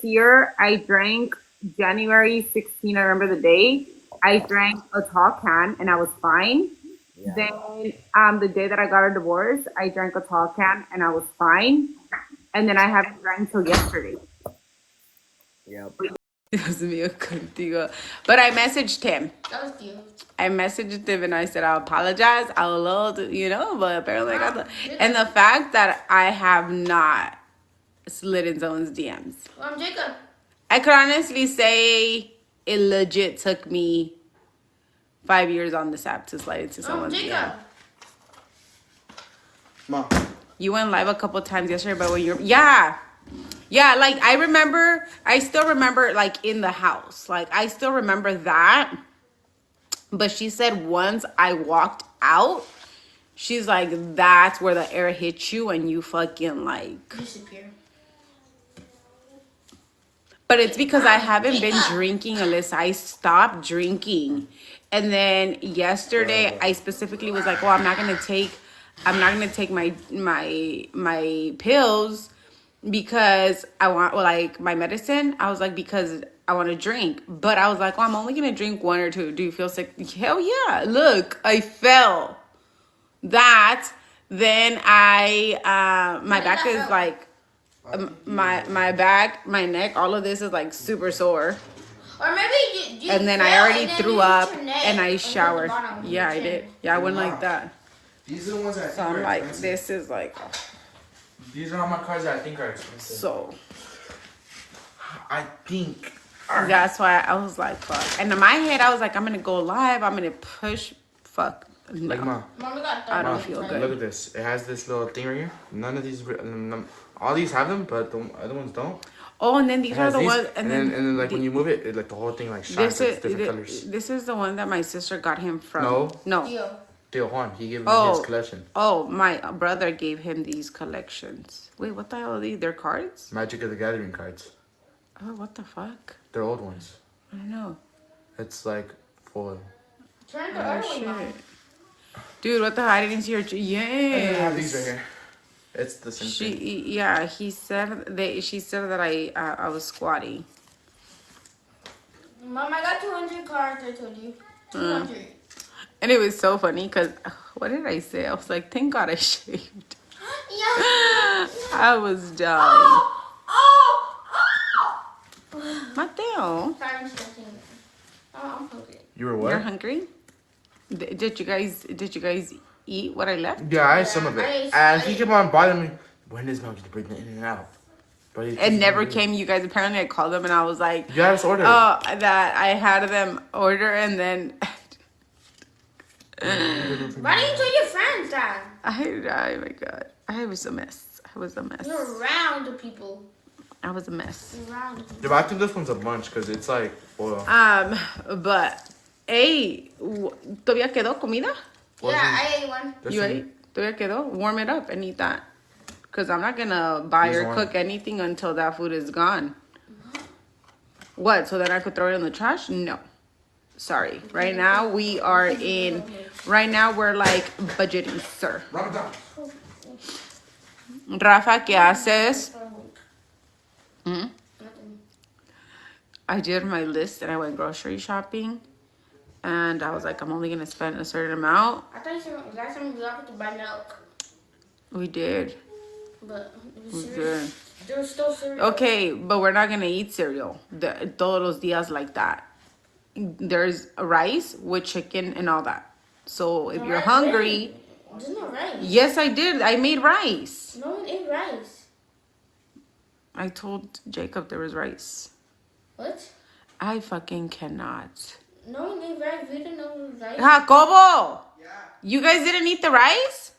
year, I drank January 16, I remember the day. I drank a tall can and I was fine. Yeah. Then the day that I got a divorce, I drank a tall can and I was fine. And then I haven't drank until yesterday. Yep. Dios mío, contigo. But I messaged him. That was you. I messaged him and I said, I apologize. I was a little, but apparently I got the. And the fact that I have not slid in someone's DMs. I'm Jacob. I could honestly say it legit took me 5 years on this app to slide into someone's DM. Jacob. Mom. You went live a couple times yesterday, but when you're yeah, like I still remember like in the house. Like I still remember that. But she said once I walked out, she's like, that's where the air hits you and you fucking like Disappear. But it's because I haven't been drinking, Alyssa. I stopped drinking. And then yesterday I specifically was like, well, I'm not gonna take my pills because I want like my medicine. I was like, because I want to drink. But I was like, well, I'm only gonna drink 1 or 2. Do you feel sick? Hell yeah. Look, I fell. That then my back is like my back, my neck, all of this is like super sore. Or maybe you and then I already threw up and I showered. Yeah, I did. Yeah, I went like that. These are the ones that I So think I'm are like, expensive. this is like These are all my cards that I think are expensive. so. I think. That's why I was like, fuck. And in my head, I was like, I'm gonna go live. I'm gonna push. Fuck. No. Like, Mom. Mom, got I don't feel good. Look at this. It has this little thing right here. None of these, all these have them, but the other ones don't. Oh, and then these It are has the these, ones. and then like when you move it, like the whole thing like shines. This It's different colors. this is the one that my sister got him from. No. Deal. Theo Juan, he gave me his collection. Oh, my brother gave him these collections. Wait, what the hell are these? They're cards? Magic of the Gathering cards. Oh, what the fuck? They're old ones. I don't know. It's like foil. Turn the Oh, other way, Mom. shit. Dude, what the hell? I didn't see her. I have these right Yes. here. It's the same thing. Yeah, she said that I was squatty. Mom, I got 200 cards, I told you. 200. And it was so funny because, what did I say? I was like, thank God I shaved. I was dying. Mateo, Sorry, I'm stretching. Oh, I'm hungry. You were what? you're hungry? Did you guys eat what I left? Yeah, I ate some of it. And he kept on bothering me. When is Mel going to bring it in and out? But It never came. You guys, apparently I called them and I was like, You guys ordered. oh, that I had them order and then Why didn't you tell your friends that? oh my god, I was a mess. You're around the people. I was a mess. You're around the people. Yeah, but I think this one's a bunch because it's like oil. But hey, ¿todavía quedó comida? Yeah, I ate one. This You one- ate? ¿Todavía quedó? Warm it up and eat that. Because I'm not gonna buy Use or one. cook anything until that food is gone. What? So that I could throw it in the trash? No. Sorry. Right now we are in. Right now we're like budgeting, sir. Ramadan. Rafa, ¿qué haces? Nothing. I did my list and I went grocery shopping. And I was like, I'm only gonna spend a certain amount. I thought you said last time we got to buy milk. We did. But it We was did. cereal. There was still cereal. Okay, but we're not gonna eat cereal todos los días like that. There's rice with chicken and all that. So if you're Rice, hungry, There's no rice. yes, I did. I made rice. No one ate rice. I told Jacob there was rice. What? I fucking cannot. No one ate rice. We didn't know it was rice. Jacobo, you guys didn't eat the rice?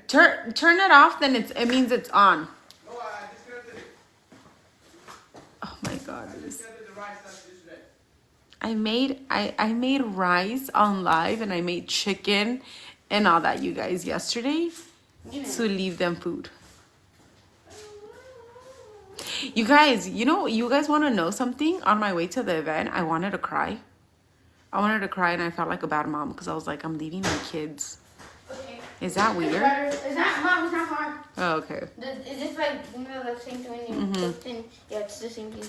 Turn it off. Then it means it's on. Oh my god. I made rice on live and I made chicken and all that, you guys, yesterday to leave them food. You guys, you guys want to know something? On my way to the event, I wanted to cry. And I felt like a bad mom because I was like, I'm leaving my kids. Okay. Is that weird? It's not, Mom, it's not hard. Oh, okay. It's just like, the same thing when you cooked in. Yeah, it's the same thing.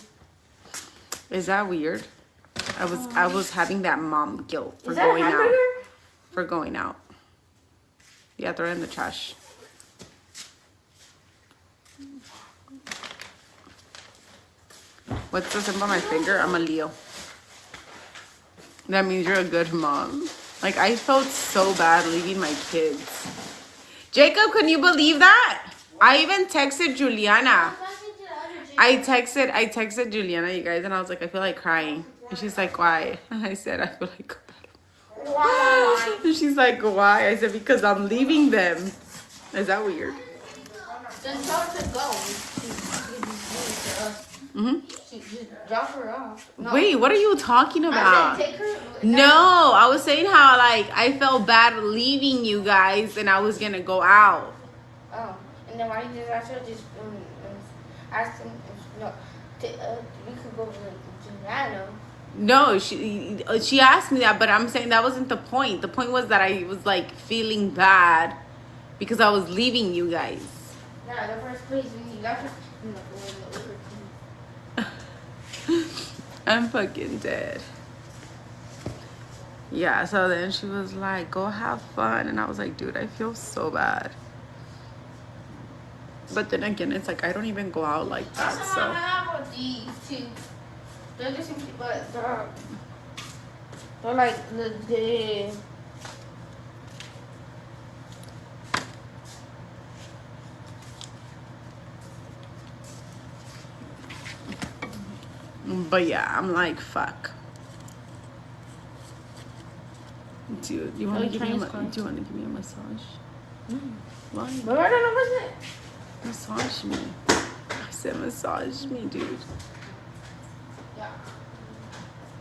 Is that weird? I was having that mom guilt for Is that a going out. hamburger? For going out. Yeah, throw it in the trash. What's the symbol on my finger? I'm a Leo. That means you're a good mom. Like, I felt so bad leaving my kids. Jacob, can you believe that? I even texted Juliana. I texted Juliana, you guys, and I was like, I feel like crying. And she's like, why? And I said, I feel like and she's like, why? I said, because I'm leaving them. Is that weird? Then tell her to go. Just drop her off. No. Wait, what are you talking I about? said take her. No, I was saying how, like, I felt bad leaving you guys and I was gonna go out. Oh, and then why did you ask her just ask them? No, we could go to Nano. No, she asked me that, but I'm saying that wasn't the point. The point was that I was, like, feeling bad because I was leaving you guys. Yeah, the first place when you got her. I'm fucking dead. Yeah, so then she was like, go have fun. And I was like, dude, I feel so bad. But then again, it's like, I don't even go out like that, I so. have these two. They're the same, but they're like the. But yeah, I'm like, fuck. Dude, do you want to give me a massage? Why? But I don't know what's it. Massage me. I said massage me, dude. Yeah.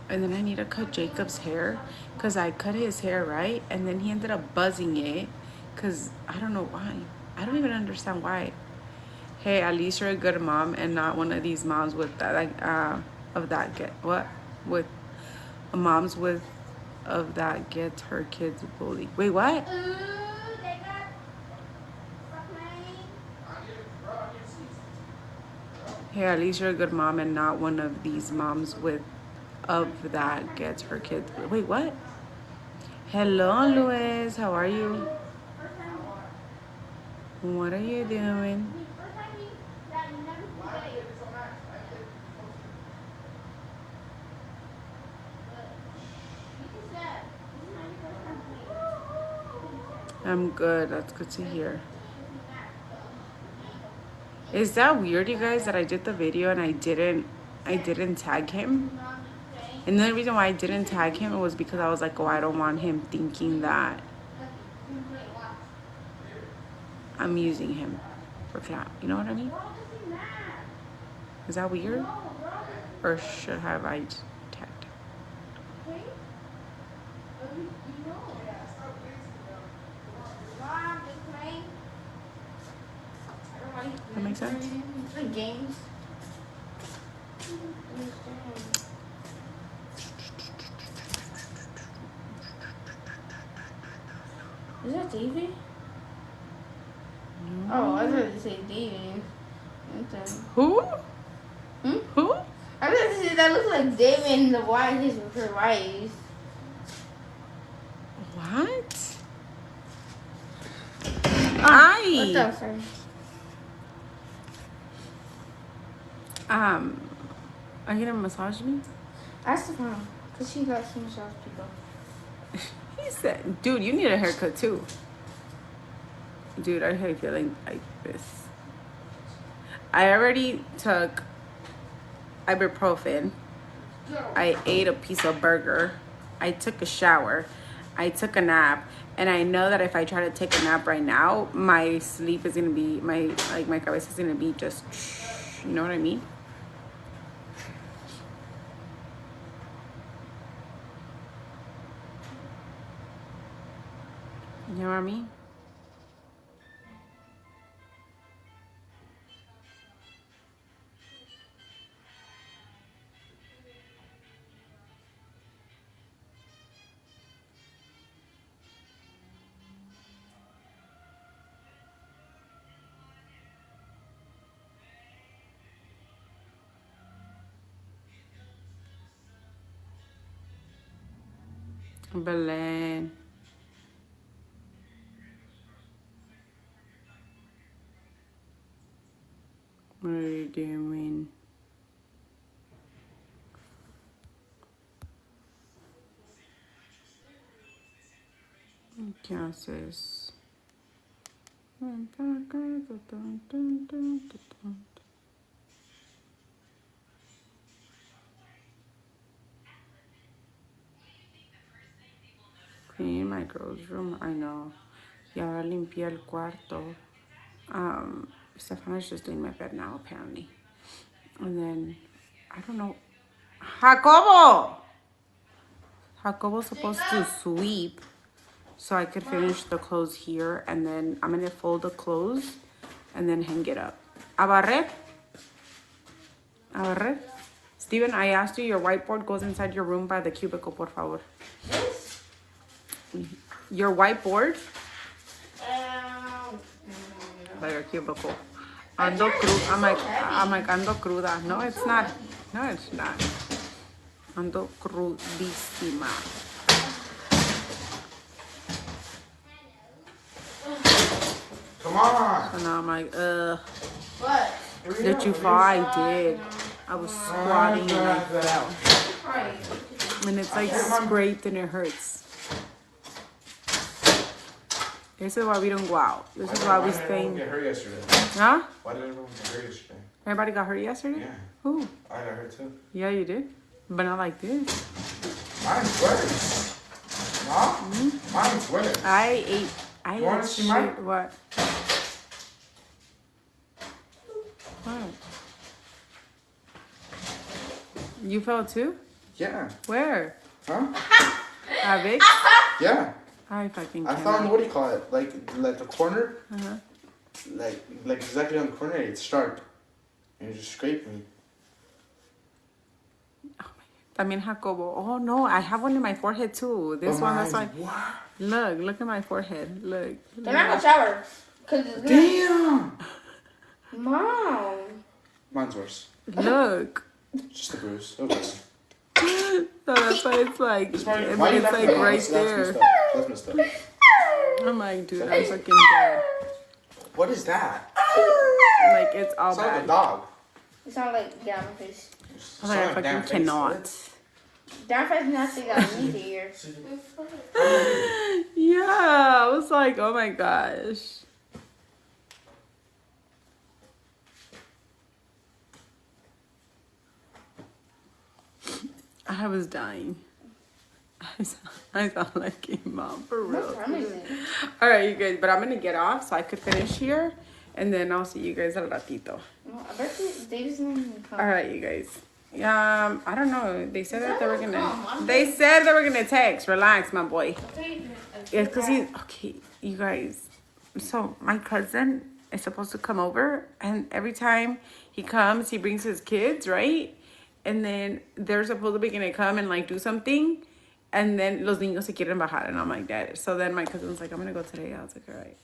And then I need to cut Jacob's hair because I cut his hair, right? And then he ended up buzzing it because I don't know why. I don't even understand why. Hey, at least you're a good mom and not one of these moms with that, like, with moms with of that gets her kids bullied. Wait, what? Hey, at least you're a good mom and not one of these moms with of that gets her kids. Wait, what? Hello, Luis. How are you? What are you doing? I'm good. That's good to hear. Is that weird, you guys, that I did the video and I didn't tag him? And the reason why I didn't tag him was because I was like, oh, I don't want him thinking that I'm using him for clout. You know what I mean? Is that weird? Or should have I tagged him? That makes sense? Games. Is that David? Oh, I was going to say David. Okay. Who? Hmm? Who? I was going to say that looks like David and the wife, her wife. What? What I the sorry. Are you gonna massage me? Ask the mom, because she likes to massage people. He said, dude, you need a haircut too. Dude, I hate feeling like this. I already took ibuprofen. I ate a piece of burger. I took a shower. I took a nap. And I know that if I try to take a nap right now, my sleep is gonna be, my cabeza is gonna be just, you know what I mean? You know what I mean? Belen. What are you doing? ¿Qué haces? Clean my girl's room. I know. Ya limpié el cuarto. Stefana's just doing my bed now, apparently. And then, I don't know. Jacobo! Jacobo's supposed to sweep so I could finish the clothes here. And then I'm going to fold the clothes and then hang it up. ¿A barrer? ¿A barrer? Steven, I asked you, your whiteboard goes inside your room by the cubicle, por favor. Yes? Your whiteboard? By your cubicle. Ando cruda. I'm like, ando cruda. No, it's not. No, it's not. Ando crudísima. Come on. So now I'm like, What? did you fall? I did. I was squatting and I fell. Right. And it's like scraped and it hurts. This is why we don't go out. This is why we stay. Get hurt yesterday. Huh? Why did everyone get hurt yesterday? Everybody got hurt yesterday? Yeah. Who? I got hurt too. Yeah, you did. But not like this. Mine's worse. No? Mine's worse. I You wanna ate see shit. mine? What? What? You fell too? Yeah. Where? Huh? Vic? Yeah. I fucking I can't. found, what do you call it? Like the corner? Uh-huh. Like exactly on the corner, it's sharp. And it just scraped me. También Jacobo. Oh no, I have one in my forehead too. This one, that's why. What? Look at my forehead. Look. They're not gonna shower. Cause it's Damn! Mom. Mine's worse. Look. Just a bruise. Okay. So that's why it's like, It's like right there. That's messed up. I'm like, dude, I'm fucking dead. What is that? Like, it's all It's like a bad. dog. It sounds like gamma fish. I was like, I fucking cannot. Damn fish nasty got me here. Yeah, I was like, oh my gosh. I was dying. I sound like a mom for real. What's wrong with it? All right, you guys, but I'm gonna get off so I could finish here, and then I'll see you guys al ratito. No, I bet David's not even come. All right, you guys. I don't know. They said that they were gonna. They said they were gonna text. Relax, my boy. Yeah, cause he's okay. You guys. So my cousin is supposed to come over, and every time he comes, he brings his kids, right? And then they're supposed to be gonna come and like do something, and then los niños se quieren bajar, and I'm like that. So then my cousin's like, I'm gonna go today. I was like, all right.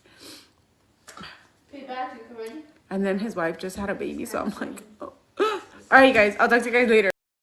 And then his wife just had a baby, so I'm like, oh. All right, you guys. I'll talk to you guys later.